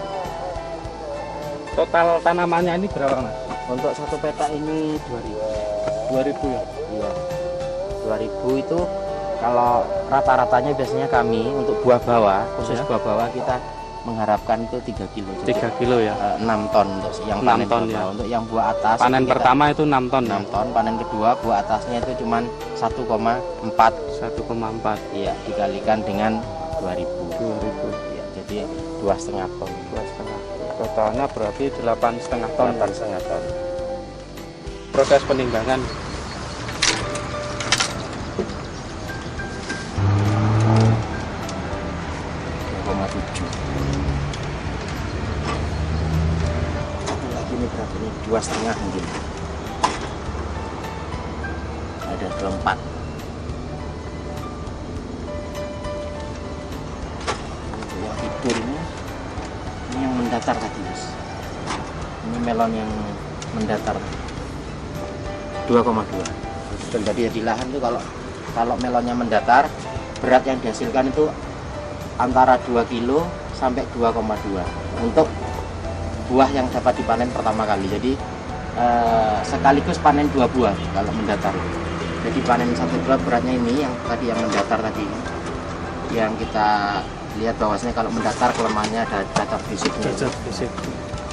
Total tanamannya ini berapa Mas? Untuk satu petak ini 2000 ya. iya 2000 itu kalau rata-ratanya biasanya kami untuk buah bawah, khusus Ya. buah bawah kita mengharapkan itu 3 kilo. 3 kilo ya. 6 ton untuk yang 6 panen ton, buah ya. bawah. Untuk yang buah atas Panen itu kita pertama itu 6 ton ya. 6 ton, panen kedua buah atasnya itu cuman 1,4. 1,4. Iya, dikalikan dengan 2000. 2000. Iya, jadi 2,5 ton. 2,5. Totalnya berarti 8,5 ton. 8,5 ton. Proses penimbangan. Lagi ini berapa ini? 2,5 mungkin. Ada 24. Yang tidur ini yang mendatar tadi Mas. Ini melon yang mendatar 2,2. Dan tadi di lahan itu kalau melonnya mendatar, berat yang dihasilkan itu antara 2 kilo sampai 2,2 untuk buah yang dapat dipanen pertama kali. Jadi sekaligus panen 2 buah kalau mendatar. Jadi panen 1 buah beratnya ini yang tadi yang mendatar tadi, yang kita lihat bahwasanya kalau mendatar kelemahannya ada cacat fisiknya.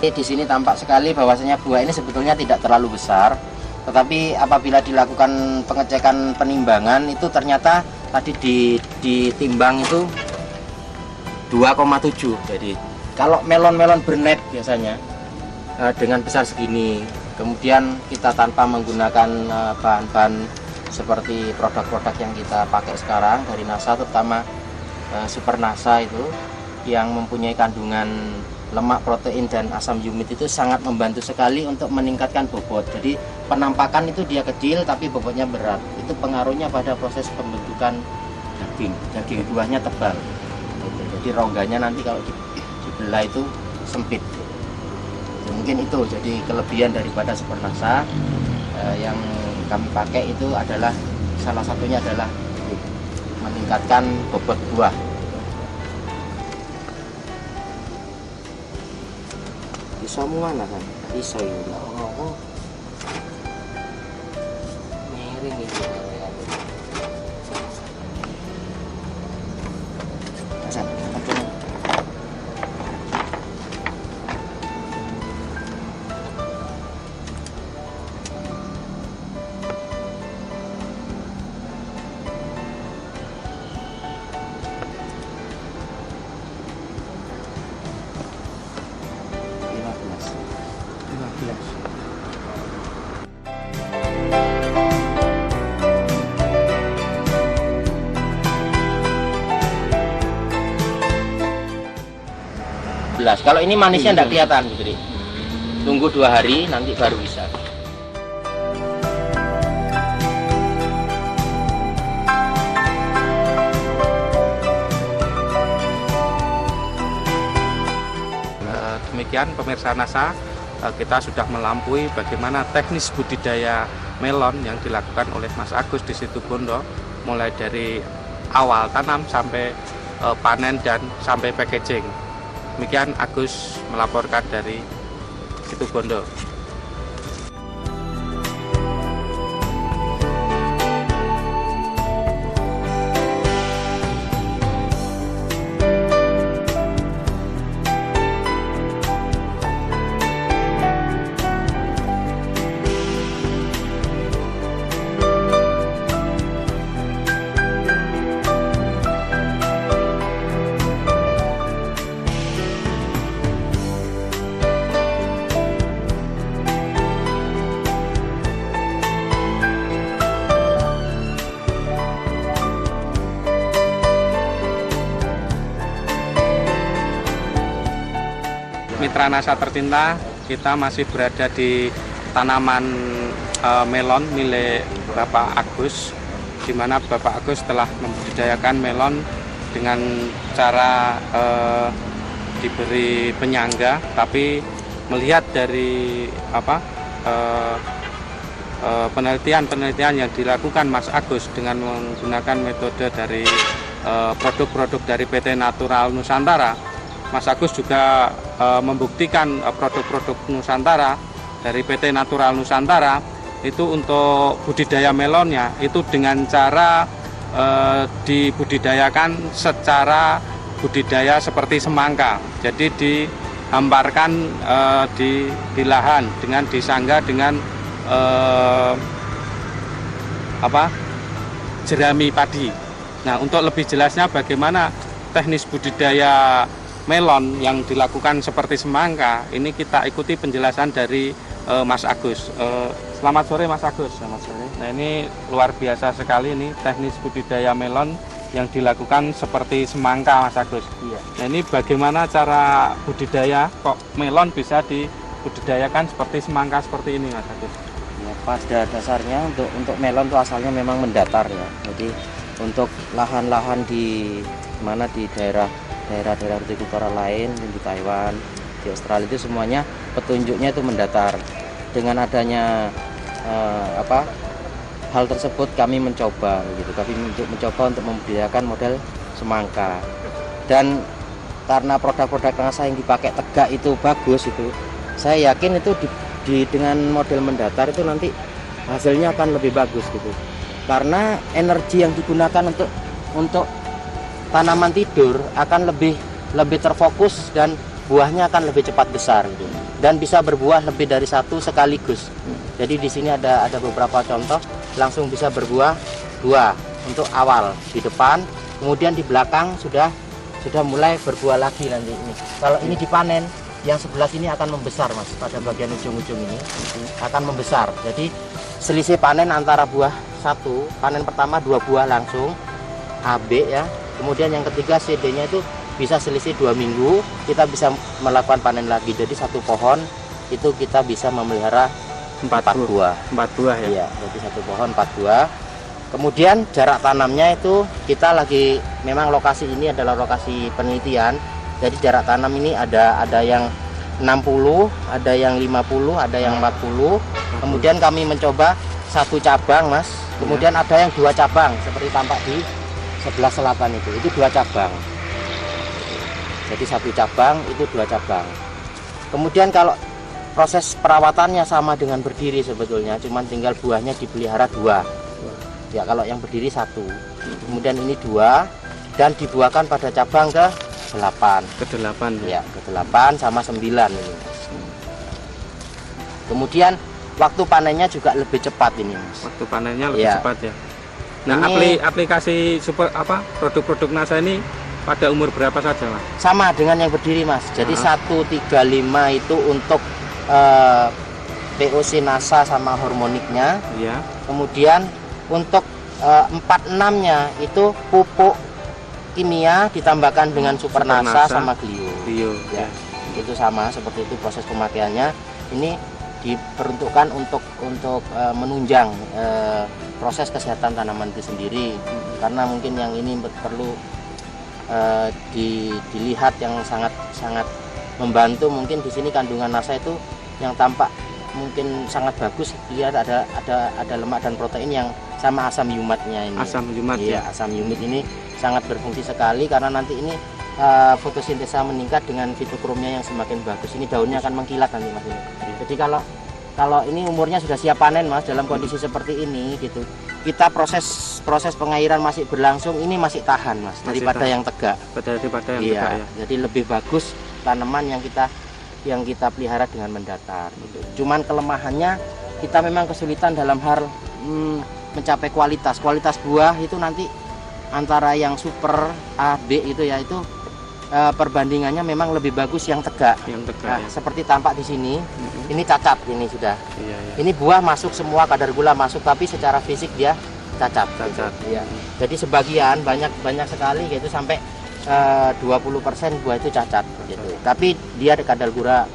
Di sini tampak sekali bahwasanya buah ini sebetulnya tidak terlalu besar, tetapi apabila dilakukan pengecekan penimbangan itu ternyata tadi ditimbang itu 2,7. Jadi kalau melon-melon bernet biasanya dengan besar segini, kemudian kita tanpa menggunakan bahan-bahan seperti produk-produk yang kita pakai sekarang dari NASA, terutama Super NASA itu yang mempunyai kandungan lemak, protein, dan asam yumit itu sangat membantu sekali untuk meningkatkan bobot. Jadi penampakan itu dia kecil tapi bobotnya berat. Itu pengaruhnya pada proses pembentukan daging buahnya tebal. Jadi rongganya nanti kalau dibelah itu sempit. Mungkin itu jadi kelebihan daripada Super NASA yang kami pakai itu adalah salah satunya adalah meningkatkan bobot buah. Bisa mana kan? Bisa ya. Oh. Miring ini. Hasan, apa? Kalau ini manisnya tidak kelihatan, Putri. Tunggu 2 hari nanti baru bisa. Demikian pemirsa NASA, kita sudah melampaui bagaimana teknis budidaya melon yang dilakukan oleh Mas Agus di Situbondo, mulai dari awal tanam sampai panen dan sampai packaging. Demikian Agus melaporkan dari Situbondo. Mitra NASA tercinta, kita masih berada di tanaman melon milik Bapak Agus, di mana Bapak Agus telah membudidayakan melon dengan cara diberi penyangga, tapi melihat dari penelitian yang dilakukan Mas Agus dengan menggunakan metode dari produk-produk dari PT Natural Nusantara, Mas Agus juga membuktikan produk-produk Nusantara dari PT Natural Nusantara itu untuk budidaya melonnya itu dengan cara dibudidayakan secara budidaya seperti semangka. Jadi dihamparkan di lahan dengan disangga dengan jerami padi. Nah, untuk lebih jelasnya bagaimana teknis budidaya melon yang dilakukan seperti semangka, ini kita ikuti penjelasan dari Mas Agus. Selamat sore Mas Agus. Selamat sore. Nah, ini luar biasa sekali ini teknis budidaya melon yang dilakukan seperti semangka Mas Agus. Iya. Nah, ini bagaimana cara budidaya kok melon bisa dibudidayakan seperti semangka seperti ini Mas Agus? Ya, pada dasarnya untuk melon itu asalnya memang mendatar ya. Jadi untuk lahan-lahan di mana di daerah-daerah hortikultura lain di Taiwan, di Australia itu semuanya petunjuknya itu mendatar. Dengan adanya hal tersebut kami mencoba untuk membudidayakan model semangka. Dan karena produk-produk NASA yang dipakai tegak itu bagus itu, saya yakin itu dengan model mendatar itu nanti hasilnya akan lebih bagus gitu. Karena energi yang digunakan untuk tanaman tidur akan lebih terfokus dan buahnya akan lebih cepat besar gitu. Dan bisa berbuah lebih dari satu sekaligus. Jadi di sini ada beberapa contoh langsung bisa berbuah 2 untuk awal di depan, kemudian di belakang sudah mulai berbuah lagi nanti ini. Kalau ini dipanen, yang sebelah sini akan membesar Mas, pada bagian ujung-ujung ini akan membesar. Jadi selisih panen antara buah satu, panen pertama 2 buah langsung AB ya. Kemudian yang ketiga CD-nya itu bisa selisih 2 minggu, kita bisa melakukan panen lagi. Jadi satu pohon itu kita bisa memelihara 4 buah. 4 buah ya? Iya, jadi satu pohon 4 buah. Kemudian jarak tanamnya itu kita lagi, memang lokasi ini adalah lokasi penelitian. Jadi jarak tanam ini ada yang 60, ada yang 50, ada yang 40. Kemudian kami mencoba 1 cabang Mas. Kemudian ada yang 2 cabang seperti tampak di sebelah selatan itu 2 cabang. Jadi 1 cabang itu 2 cabang. Kemudian kalau proses perawatannya sama dengan berdiri sebetulnya, cuman tinggal buahnya dipelihara 2. Ya kalau yang berdiri 1. Kemudian ini 2 dan dibuahkan pada cabang ke-8. Ke-8 ya, ke-8 sama 9 ini. Kemudian waktu panennya juga lebih cepat ini Mas. Waktu panennya lebih ya. cepat ya. Nah, aplikasi produk-produk NASA ini pada umur berapa saja Mas? Sama dengan yang berdiri Mas. Jadi 135 itu untuk POC NASA sama hormoniknya. Iya. Kemudian untuk 46-nya itu pupuk kimia ditambahkan dengan super NASA sama Glio. Ya. Itu sama seperti itu proses pemakaiannya. Ini diperuntukkan untuk menunjang proses kesehatan tanaman itu sendiri. Karena mungkin yang ini perlu dilihat yang sangat membantu. Mungkin di sini kandungan NASA itu yang tampak mungkin sangat bagus, dilihat ada lemak dan protein yang sama asam yumatnya ini. Asam yumat ya. Asam yumit ini sangat berfungsi sekali karena nanti ini fotosintesa meningkat dengan fitokromnya yang semakin bagus. Ini daunnya akan mengkilat nanti Mas ini. Jadi kalau ini umurnya sudah siap panen Mas, dalam kondisi seperti ini gitu, kita proses pengairan masih berlangsung, ini masih tahan Mas, daripada yang tegak. Daripada yang tegak ya. Jadi lebih bagus tanaman yang kita pelihara dengan mendatar gitu. Cuman kelemahannya kita memang kesulitan dalam hal mencapai kualitas buah itu nanti antara yang super A, B itu ya, itu perbandingannya memang lebih bagus yang tegak. Nah, ya. Seperti tampak di sini, ini cacat ini sudah. Iya. Ini buah masuk semua, kadar gula masuk, tapi secara fisik dia cacat. Gitu. Ya. Jadi sebagian banyak sekali gitu sampai 20% buah itu cacat gitu. Tapi dia kadar gula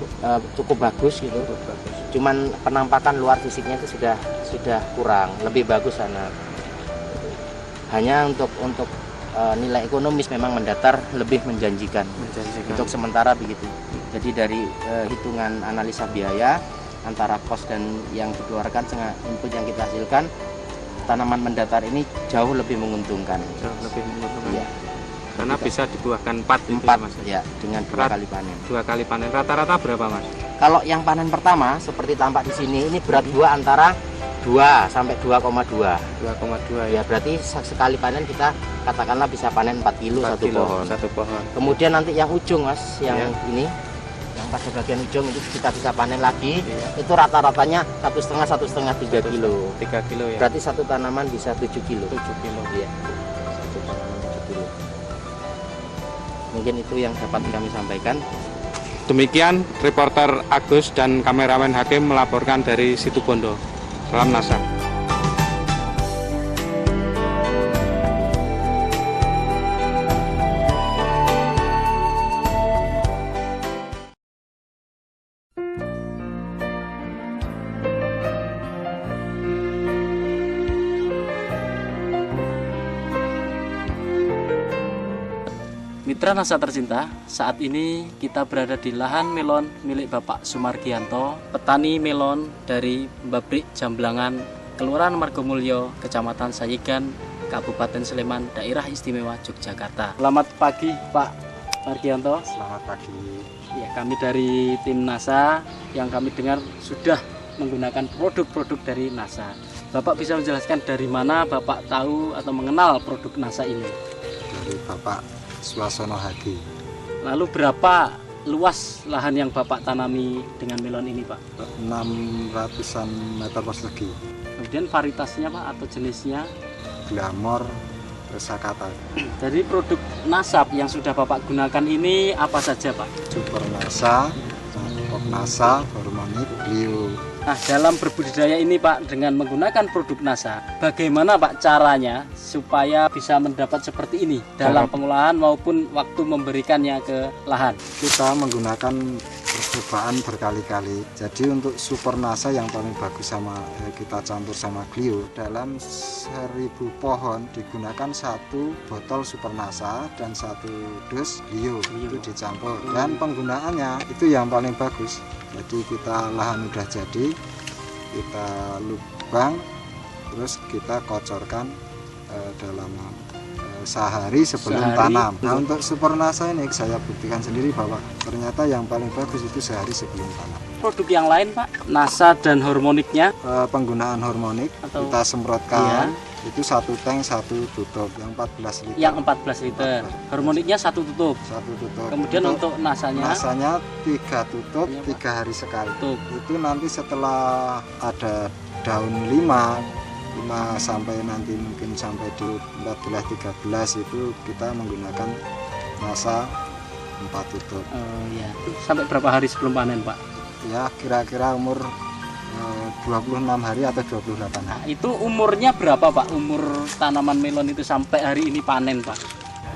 cukup bagus gitu. Cuman penampakan luar fisiknya itu sudah kurang, lebih bagus sana. Hanya untuk nilai ekonomis memang mendatar lebih menjanjikan. Untuk sementara begitu. Jadi dari hitungan analisa biaya antara kos dan yang dikeluarkan dengan input yang kita hasilkan, tanaman mendatar ini jauh lebih menguntungkan. Jauh lebih menguntungkan. Iya. Karena bisa dibuahkan 4 gitu 4 ya, Mas. ya, dengan 2 kali panen. 2 kali panen. Rata-rata berapa, Mas? Kalau yang panen pertama seperti tampak di sini, ini berat buah antara 2 sampai 2,2. 2,2 Ya, berarti sekali panen kita katakanlah bisa panen 4 kilo 4 satu kilo, pohon. satu pohon. Kemudian nanti yang ujung, Mas, yang Iya. ini, yang pada bagian ujung itu kita bisa panen lagi. Itu rata-ratanya 1,5 3 kilo. 3 kilo ya. Berarti satu tanaman bisa 7 kilo. 7 kilo. Iya. Satu tanaman 7 kilo. Mungkin itu yang dapat kami sampaikan. Demikian reporter Agus dan kameramen Hakim melaporkan dari Situbondo. Salam Nasab. Mitra Nasa tercinta, saat ini kita berada di lahan melon milik Bapak Sumargianto, petani melon dari Pabrik Jamblangan, Kelurahan Margomulyo, Kecamatan Sayigan, Kabupaten Sleman, Daerah Istimewa Yogyakarta. Selamat pagi Pak Margianto. Selamat pagi. Ya, kami dari tim NASA yang kami dengar sudah menggunakan produk-produk dari NASA. Bapak bisa menjelaskan dari mana Bapak tahu atau mengenal produk NASA ini? Dari Bapak Suasono Hadi. Lalu berapa luas lahan yang Bapak tanami dengan melon ini, Pak? 600-an meter persegi. Kemudian varietasnya, Pak, atau jenisnya? Glamor, Resakata. Dari produk nasab yang sudah Bapak gunakan ini apa saja, Pak? Super Nasa, Pop Nasa, Hormonik, Clio. Nah, dalam berbudidaya ini, Pak, dengan menggunakan produk NASA, bagaimana, Pak, caranya supaya bisa mendapat seperti ini dalam pengolahan maupun waktu memberikannya ke lahan? Kita menggunakan percobaan berkali-kali. Jadi untuk Super Nasa yang paling bagus kita campur sama Clio. Dalam 1000 pohon digunakan 1 botol Super Nasa dan 1 dus Clio. Itu dicampur. Dan penggunaannya itu yang paling bagus. Jadi kita lahan udah jadi, kita lubang, terus kita kocorkan dalam sehari sebelum tanam. Nah, untuk Super Nasa ini saya buktikan sendiri bahwa ternyata yang paling bagus itu sehari sebelum tanam. Produk yang lain, Pak, NASA dan hormoniknya? Penggunaan hormonik kita semprotkan. Itu 1 tank 1 tutup yang 14 liter. Yang 14 liter. Hormoniknya 1 tutup. 1 tutup. Kemudian untuk nasanya? Nasanya 3 tutup, 3 hari sekali. Itu nanti setelah ada daun 5 sampai nanti mungkin sampai di 14-13 itu kita menggunakan Nasa 4 tutup. Oh ya. Sampai berapa hari sebelum panen, Pak? Ya kira-kira umur 26 hari atau 28 hari. Nah, itu umurnya berapa, Pak? Umur tanaman melon itu sampai hari ini panen, Pak?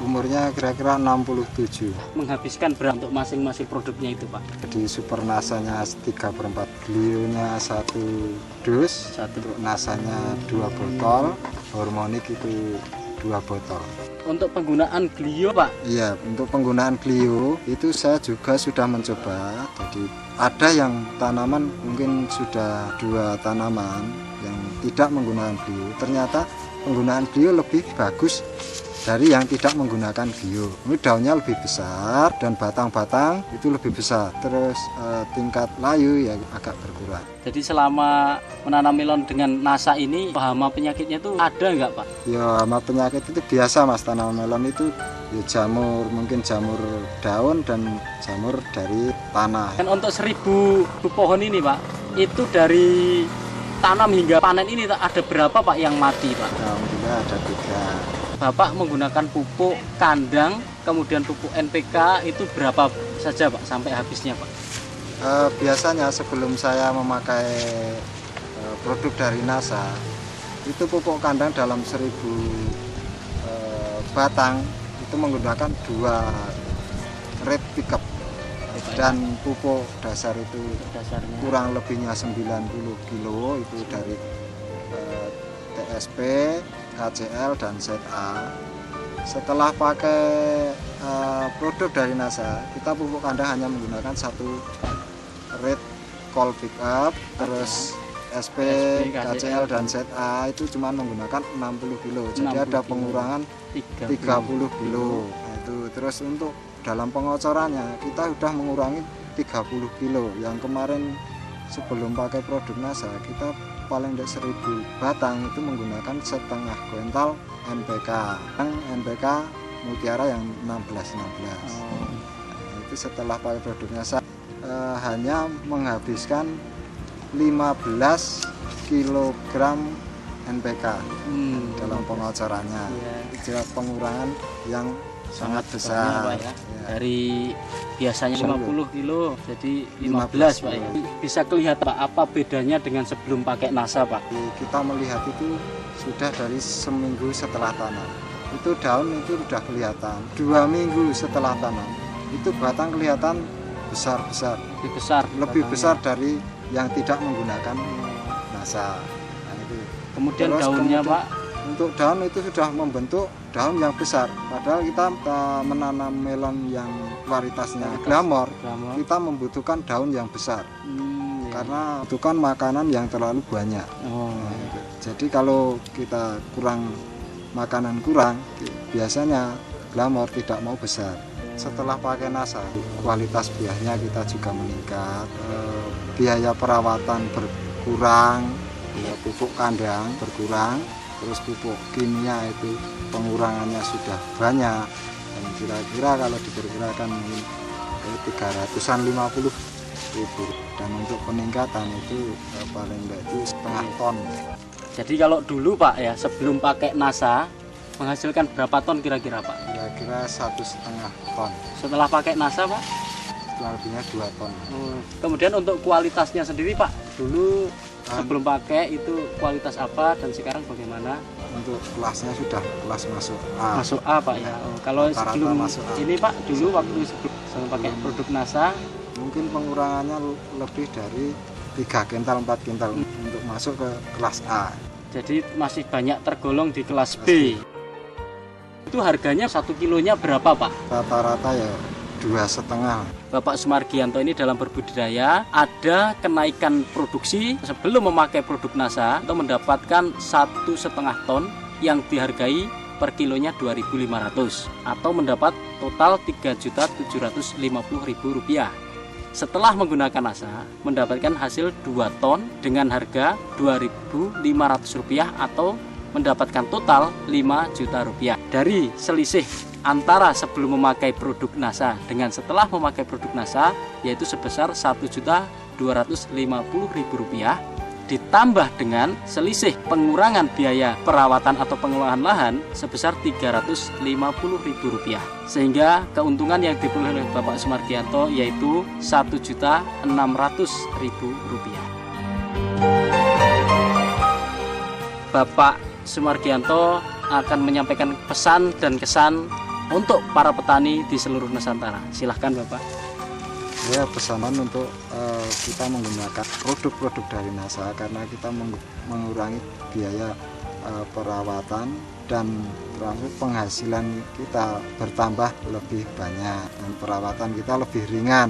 Umurnya kira-kira 67. Menghabiskan berapa untuk masing-masing produknya itu, Pak? Jadi Super Nasanya 3/4, Clio-nya 1 dus, untuk Nasanya 2 botol, hormonik itu 2 botol. Untuk penggunaan Clio, Pak? Iya, untuk penggunaan Clio itu saya juga sudah mencoba. Jadi ada yang tanaman mungkin sudah 2 tanaman yang tidak menggunakan Clio. Ternyata penggunaan Clio lebih bagus dari yang tidak menggunakan Clio. Ini daunnya lebih besar dan batang-batang itu lebih besar. Terus tingkat layu ya agak berkurang. Jadi selama menanam melon dengan NASA ini, hama penyakitnya itu ada nggak, Pak? Ya hama penyakit itu biasa, Mas. Tanaman melon itu ya jamur, mungkin jamur daun dan jamur dari tanah. Dan untuk 1000 pohon ini, Pak, itu dari tanam hingga panen ini ada berapa, Pak, yang mati, Pak? Alhamdulillah ada 3. Bapak menggunakan pupuk kandang, kemudian pupuk NPK itu berapa saja, Pak, sampai habisnya, Pak? Biasanya sebelum saya memakai produk dari NASA, itu pupuk kandang dalam 1000 batang itu menggunakan 2 red pickup dan pupuk dasar itu dasarnya kurang lebihnya 90 kilo itu dari TSP, KCL dan ZA. Setelah pakai produk dari NASA, kita pupuk kandang hanya menggunakan 1 red call pickup, terus SP, KCL dan ZA itu cuma menggunakan 60 kilo. Jadi ada pengurangan 30 kilo. Nah, itu terus untuk dalam pengocorannya kita sudah mengurangi 30 kilo. Yang kemarin sebelum pakai produk NASA kita paling tidak 1000 batang itu menggunakan setengah kuintal NPK. NPK Mutiara yang 16. Nah, itu setelah pakai produk NASA hanya menghabiskan 15 kg NPK dalam pengocorannya. Itu pengurangan yang sangat besar Pak, ya. Dari biasanya 50 kilo jadi 15 Pak ya. Bisa kelihatan Pak apa bedanya dengan sebelum pakai NASA Pak? Kita melihat itu sudah dari seminggu setelah tanam. Itu daun itu sudah kelihatan. 2 minggu setelah tanam itu batang kelihatan besar-besar. Lebih besar dari yang tidak menggunakan NASA. Nah, itu. Kemudian daunnya Pak? Untuk daun itu sudah membentuk daun yang besar. Padahal kita menanam melon yang kualitasnya glamor, kita membutuhkan daun yang besar. Karena membutuhkan makanan yang terlalu banyak. Nah, itu. Jadi kalau kita makanan kurang, biasanya glamor tidak mau besar. Setelah pakai NASA, kualitas buahnya kita juga meningkat, biaya perawatan berkurang, pupuk kandang berkurang, terus pupuk kimia itu pengurangannya sudah banyak, dan kira-kira kalau diperkirakan 350 ribu, dan untuk peningkatan itu paling enggak itu setengah ton. Jadi kalau dulu Pak ya sebelum pakai NASA menghasilkan berapa ton kira-kira Pak? Kira-kira 1,5 ton. Setelah pakai NASA Pak? Setelah lebihnya 2 ton. Kemudian untuk kualitasnya sendiri Pak, dulu sebelum pakai itu kualitas apa dan sekarang bagaimana? Untuk kelasnya sudah kelas masuk A. Masuk A Pak ya. Kalau Rata-rata sebelum masuk A. ini Pak, dulu waktu sebelum pakai produk NASA mungkin pengurangannya lebih dari 3 kintal 4 kintal untuk masuk ke kelas A. Jadi masih banyak tergolong di kelas B. Itu harganya 1 kilonya berapa Pak? Rata-rata ya 2,5. Bapak Sumargianto ini dalam berbudidaya ada kenaikan produksi sebelum memakai produk NASA untuk mendapatkan 1,5 ton yang dihargai per kilonya 2.500 atau mendapat total Rp3.750.000. Setelah menggunakan NASA mendapatkan hasil 2 ton dengan harga Rp2.500 atau mendapatkan total Rp5 juta. Dari selisih antara sebelum memakai produk NASA dengan setelah memakai produk NASA yaitu sebesar Rp1.250.000 ditambah dengan selisih pengurangan biaya perawatan atau pengelolaan lahan sebesar Rp350.000 sehingga keuntungan yang diperoleh oleh Bapak Sumargianto yaitu Rp1.600.000. Bapak Sumargianto akan menyampaikan pesan dan kesan untuk para petani di seluruh Nusantara. Silahkan Bapak. Ya, pesanan untuk kita menggunakan produk-produk dari NASA karena kita mengurangi biaya perawatan dan termasuk penghasilan kita bertambah lebih banyak dan perawatan kita lebih ringan.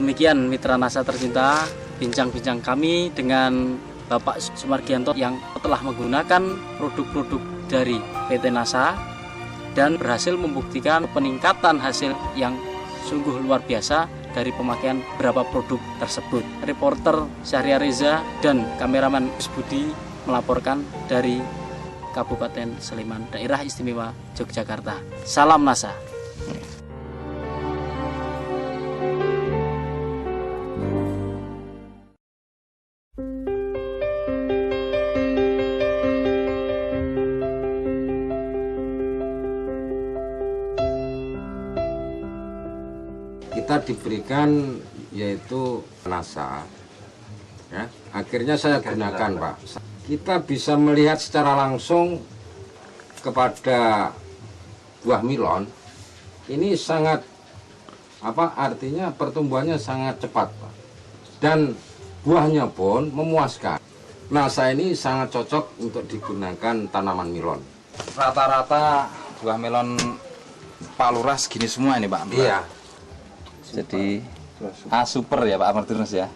Demikian mitra NASA tercinta, bincang-bincang kami dengan Bapak Sumargianto yang telah menggunakan produk-produk dari PT NASA dan berhasil membuktikan peningkatan hasil yang sungguh luar biasa dari pemakaian beberapa produk tersebut. Reporter Syahria Reza dan kameraman Budi melaporkan dari Kabupaten Sleman, Daerah Istimewa Yogyakarta. Salam NASA. Kita diberikan yaitu NASA ya, akhirnya saya gunakan Pak. Kita bisa melihat secara langsung kepada buah melon ini sangat artinya pertumbuhannya sangat cepat, Pak. Dan buahnya pun memuaskan. NASA ini sangat cocok untuk digunakan tanaman melon. Rata-rata buah melon Pak Lurah segini semua ini Pak? Iya. Jadi A super ya Pak Martinus ya?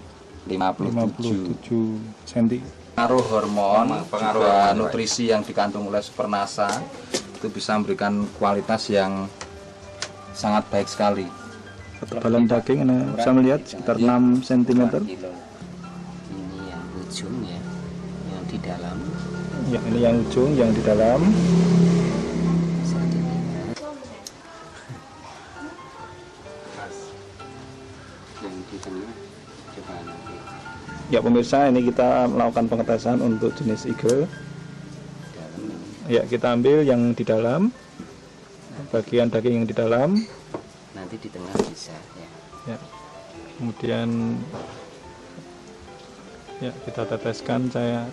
57 cm. Pengaruh hormon, Pengaruh juga hormon, nutrisi yang dikandung oleh Supernasa itu bisa memberikan kualitas yang sangat baik sekali. Ketebalan daging Anda bisa melihat sekitar 6 cm. Ini yang ujung ya, yang di dalam. Ya, ini yang ujung, yang di dalam. Bisa dilihat. Yang di tengah coba nanti. Ya pemirsa, ini kita melakukan pengetesan untuk jenis eagle. Ya, kita ambil yang di dalam, bagian daging yang di dalam. Nanti di tengah bisa ya. Ya. Kemudian ya kita teteskan saya.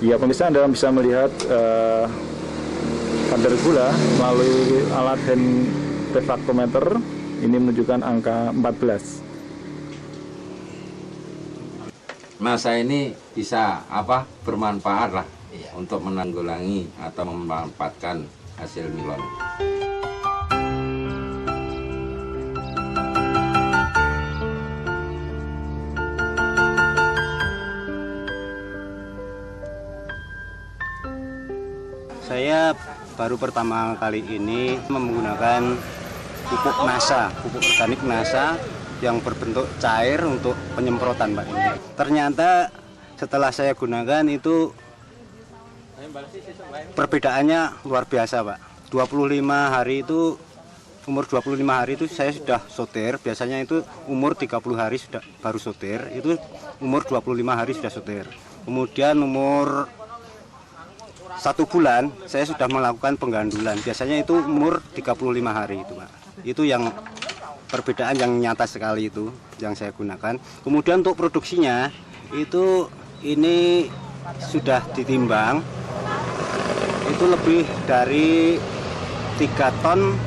Ya pemirsa, Anda bisa melihat kadar gula melalui alat hand refractometer. Ini menunjukkan angka 14. NASA ini bisa bermanfaat lah untuk menanggulangi atau memanfaatkan hasil melon. Saya baru pertama kali ini menggunakan pupuk NASA, pupuk organik NASA yang berbentuk cair untuk penyemprotan, Pak. Ternyata setelah saya gunakan itu perbedaannya luar biasa, Pak. 25 hari itu, umur 25 hari itu saya sudah soter. Biasanya itu umur 30 hari sudah baru soter. Itu umur 25 hari sudah soter. Kemudian umur 1 bulan saya sudah melakukan penggandulan. Biasanya itu umur 35 hari itu, Pak. Itu yang perbedaan yang nyata sekali itu yang saya gunakan. Kemudian untuk produksinya itu ini sudah ditimbang itu lebih dari 3 ton.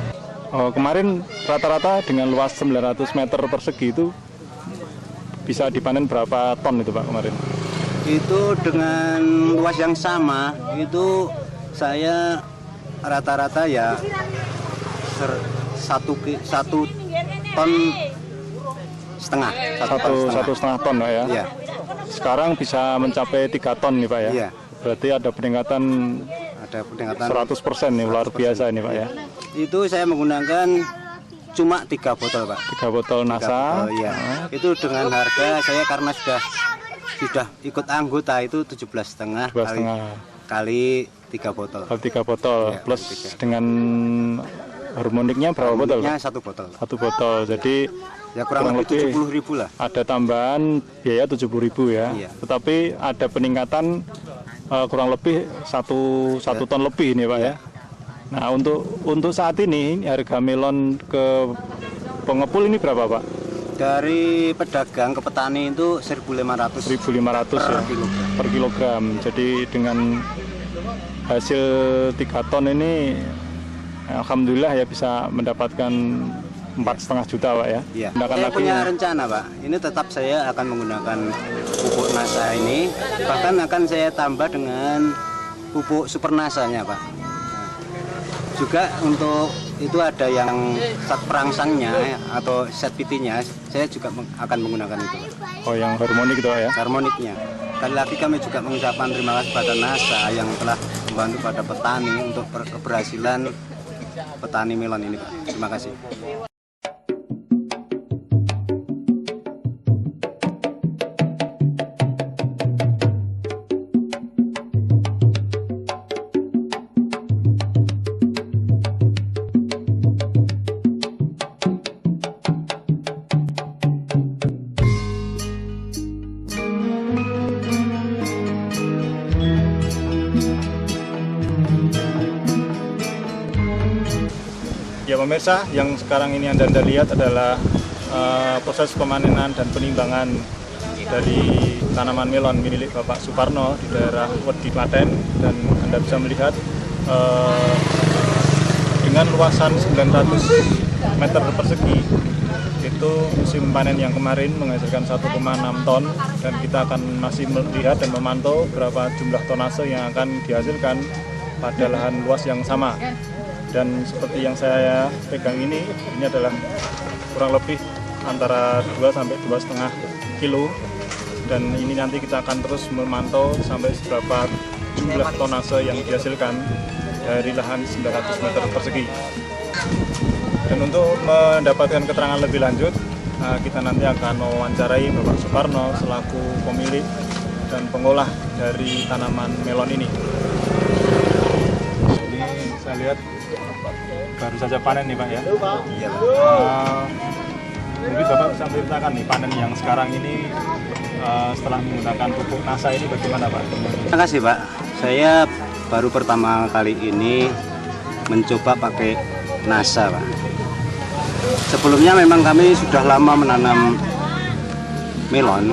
Oh, kemarin rata-rata dengan luas 900 meter persegi itu bisa dipanen berapa ton itu Pak kemarin? Itu dengan luas yang sama itu saya rata-rata ya 1 ton setengah. Satu setengah ton Pak ya? Iya. Sekarang bisa mencapai 3 ton nih Pak ya? Iya. Berarti ada peningkatan 100% nih, luar biasa ini Pak ya? Itu saya menggunakan cuma 3 botol Pak. 3 botol NASA. Iya. Itu dengan harga saya karena sudah ikut anggota itu 17,5 kali 3 botol. Kali 3 botol Ya, plus 3. dengan harmoniknya berapa botol? Harmoniknya 1 botol. 1 botol. Jadi ya kurang lebih 70.000 lah. Ada tambahan biaya 70.000 ya. Iya. Tetapi ada peningkatan kurang lebih 1 ton lebih ini Pak ya. Nah, untuk saat ini harga melon ke pengepul ini berapa Pak? Dari pedagang ke petani itu 1.500 ya per kilogram. Jadi dengan hasil 3 ton ini alhamdulillah ya bisa mendapatkan 4,5 juta Pak ya. Iya. Saya punya rencana Pak. Ini tetap saya akan menggunakan pupuk NASA ini. Bahkan akan saya tambah dengan pupuk Supernasanya Pak. Juga untuk itu ada yang set perangsangnya atau set PT-nya, saya juga akan menggunakan itu Pak. Oh, yang harmonik itu Pak ya? Harmoniknya. Sekali lagi kami juga mengucapkan terima kasih pada NASA yang telah membantu pada petani untuk keberhasilan petani melon ini Pak. Terima kasih. Ya pemirsa, yang sekarang ini Anda lihat adalah proses pemanenan dan penimbangan dari tanaman melon milik Bapak Suparno di daerah Wedi Klaten, dan Anda bisa melihat dengan luasan 900 meter persegi itu musim panen yang kemarin menghasilkan 1,6 ton, dan kita akan masih melihat dan memantau berapa jumlah tonase yang akan dihasilkan pada lahan luas yang sama. Dan seperti yang saya pegang ini adalah kurang lebih antara 2 sampai 2,5 kilo, dan ini nanti kita akan terus memantau sampai seberapa jumlah tonase yang dihasilkan dari lahan 900 meter persegi. Dan untuk mendapatkan keterangan lebih lanjut, kita nanti akan mewawancarai Bapak Suparno selaku pemilik dan pengolah dari tanaman melon ini. Ini saya lihat baru saja panen nih Pak ya. Iya. Mungkin Bapak bisa menceritakan nih panen yang sekarang ini setelah menggunakan pupuk NASA ini bagaimana Pak? Terima kasih Pak. Saya baru pertama kali ini mencoba pakai NASA Pak. Sebelumnya memang kami sudah lama menanam melon.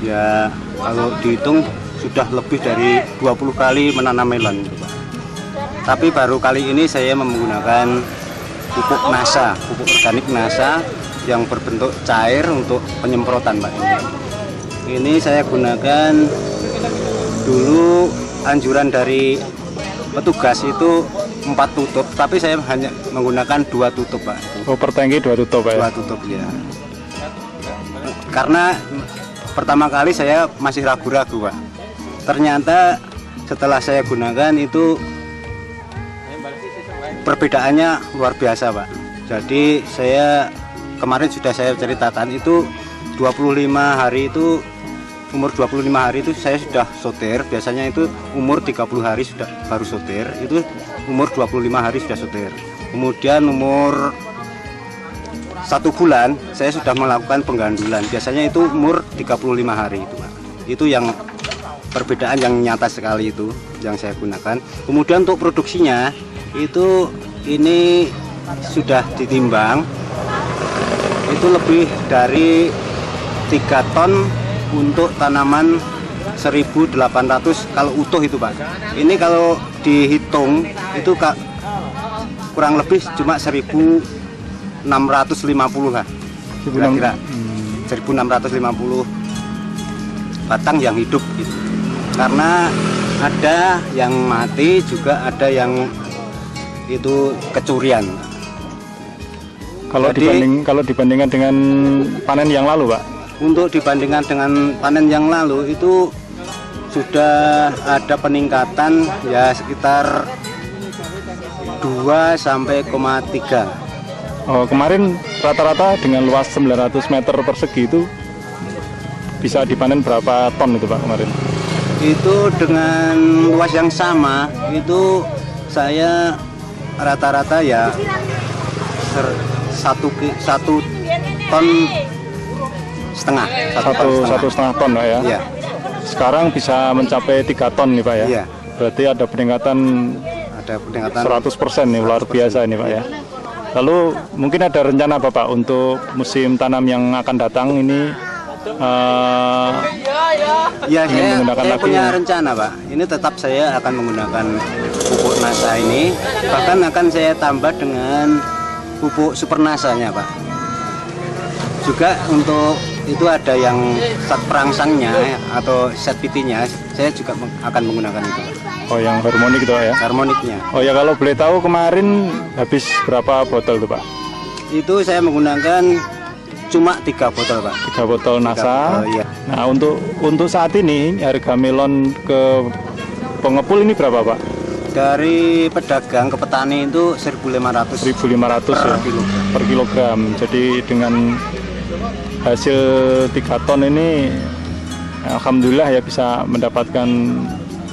Ya kalau dihitung sudah lebih dari 20 kali menanam melon Pak. Tapi baru kali ini saya menggunakan pupuk NASA, pupuk organik NASA yang berbentuk cair untuk penyemprotan Pak. Ini saya gunakan dulu anjuran dari petugas itu 4 tutup, tapi saya hanya menggunakan 2 tutup Pak. Oh, per tangki 2 tutup ya? 2 tutup ya. Karena pertama kali saya masih ragu-ragu Pak. Ternyata setelah saya gunakan itu perbedaannya luar biasa Pak. Jadi saya kemarin sudah saya ceritakan itu 25 hari itu, umur 25 hari itu saya sudah soter. Biasanya itu umur 30 hari sudah baru soter, itu umur 25 hari sudah soter. Kemudian umur 1 bulan saya sudah melakukan penggandulan. Biasanya itu umur 35 hari itu Pak. Itu yang perbedaan yang nyata sekali itu yang saya gunakan. Kemudian untuk produksinya itu ini sudah ditimbang, itu lebih dari 3 ton untuk tanaman 1.800 kalau utuh itu Pak. Ini kalau dihitung itu kurang lebih cuma 1.650 lah kira-kira. 1.650 batang yang hidup gitu. Karena ada yang mati juga ada yang itu kecurian. Kalau dibandingkan dengan panen yang lalu Pak? Untuk dibandingkan dengan panen yang lalu itu sudah ada peningkatan ya sekitar 2 sampai 3. Oh, kemarin rata-rata dengan luas 900 meter persegi itu bisa dipanen berapa ton itu Pak kemarin? Itu dengan luas yang sama itu saya rata-rata ya 1 ton setengah. Satu setengah ton Pak ya? Iya. Sekarang bisa mencapai 3 ton nih Pak ya? Iya. Berarti ada peningkatan 100% nih, luar biasa ini Pak ya. Lalu mungkin ada rencana Bapak untuk musim tanam yang akan datang ini ya saya punya rencana Pak. Ini tetap saya akan menggunakan pupuk NASA ini, bahkan akan saya tambah dengan pupuk super NASA-nya Pak. Juga untuk itu ada yang set perangsangnya atau set PT-nya, saya juga akan menggunakan itu Pak. Oh, yang harmonik itu ya? Harmoniknya. Oh ya, kalau boleh tahu kemarin habis berapa botol tuh Pak? Itu saya menggunakan cuma 3 botol Pak. 3 botol NASA. Iya. Nah, untuk saat ini harga melon ke pengepul ini berapa Pak? Dari pedagang ke petani itu 1.500. 1.500 ya? Per kilogram. Jadi dengan hasil 3 ton ini alhamdulillah ya bisa mendapatkan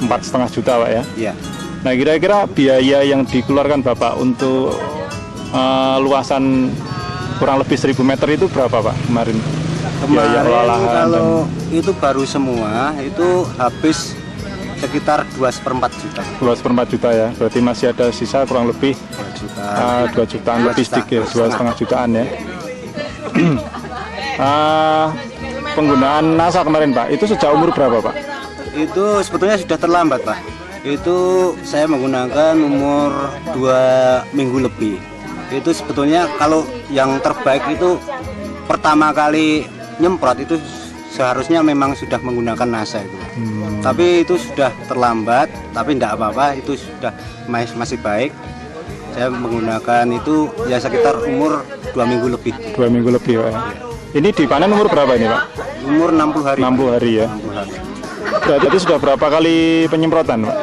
4,5 juta Pak ya? Iya. Nah, kira-kira biaya yang dikeluarkan Bapak untuk luasan kurang lebih 1.000 meter itu berapa Pak kemarin? Kemarin kalau itu baru semua itu habis sekitar 2,4 juta. 2,4 juta ya, berarti masih ada sisa kurang lebih 2 jutaan lebih sedikit, 2,5 jutaan ya. penggunaan NASA kemarin Pak, itu sejak umur berapa Pak? Itu sebetulnya sudah terlambat Pak. Itu saya menggunakan umur 2 minggu lebih. Itu sebetulnya kalau yang terbaik itu pertama kali nyemprot itu seharusnya memang sudah menggunakan NASA itu. Tapi itu sudah terlambat, tapi tidak apa-apa, itu sudah masih baik. Saya menggunakan itu ya sekitar umur 2 minggu lebih. 2 minggu lebih Pak. Ini dipanen umur berapa ini Pak? Umur 60 hari. 60 hari ya. 60 hari. Berarti sudah berapa kali penyemprotan Pak?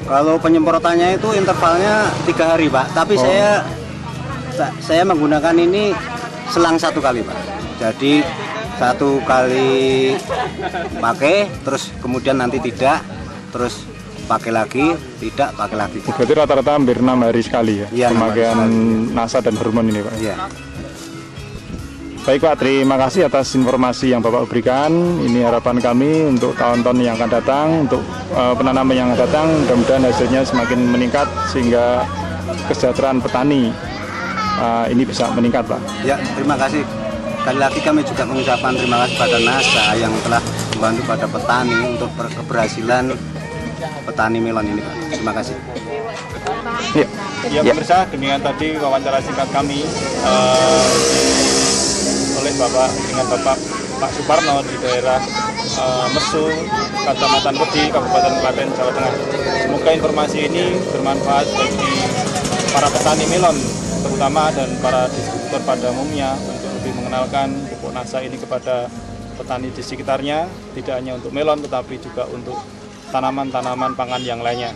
Kalau penyemprotannya itu intervalnya 3 hari Pak. Tapi saya menggunakan ini selang 1 kali Pak. Jadi 1 kali pakai, terus kemudian nanti tidak, terus pakai lagi, tidak pakai lagi. Berarti rata-rata hampir 6 hari sekali ya, ya pemakaian NASA dan hormon ini Pak. Iya. Baik Pak, terima kasih atas informasi yang Bapak berikan. Ini harapan kami untuk tahun-tahun yang akan datang, untuk penanaman yang akan datang, mudah-mudahan hasilnya semakin meningkat sehingga kesejahteraan petani ini bisa meningkat Pak. Ya, terima kasih. Sekali lagi kami juga mengucapkan terima kasih pada NASA yang telah membantu pada petani untuk keberhasilan petani melon ini Pak. Terima kasih. Ya pemirsa, demikian tadi wawancara singkat kami oleh dengan Bapak Pak Suparno di daerah Mesu, Kecamatan Wedi, Kabupaten Klaten, Jawa Tengah. Semoga informasi ini bermanfaat bagi para petani melon terutama dan para distributor pada umumnya untuk lebih mengenalkan pupuk NASA ini kepada petani di sekitarnya, tidak hanya untuk melon tetapi juga untuk tanaman-tanaman pangan yang lainnya.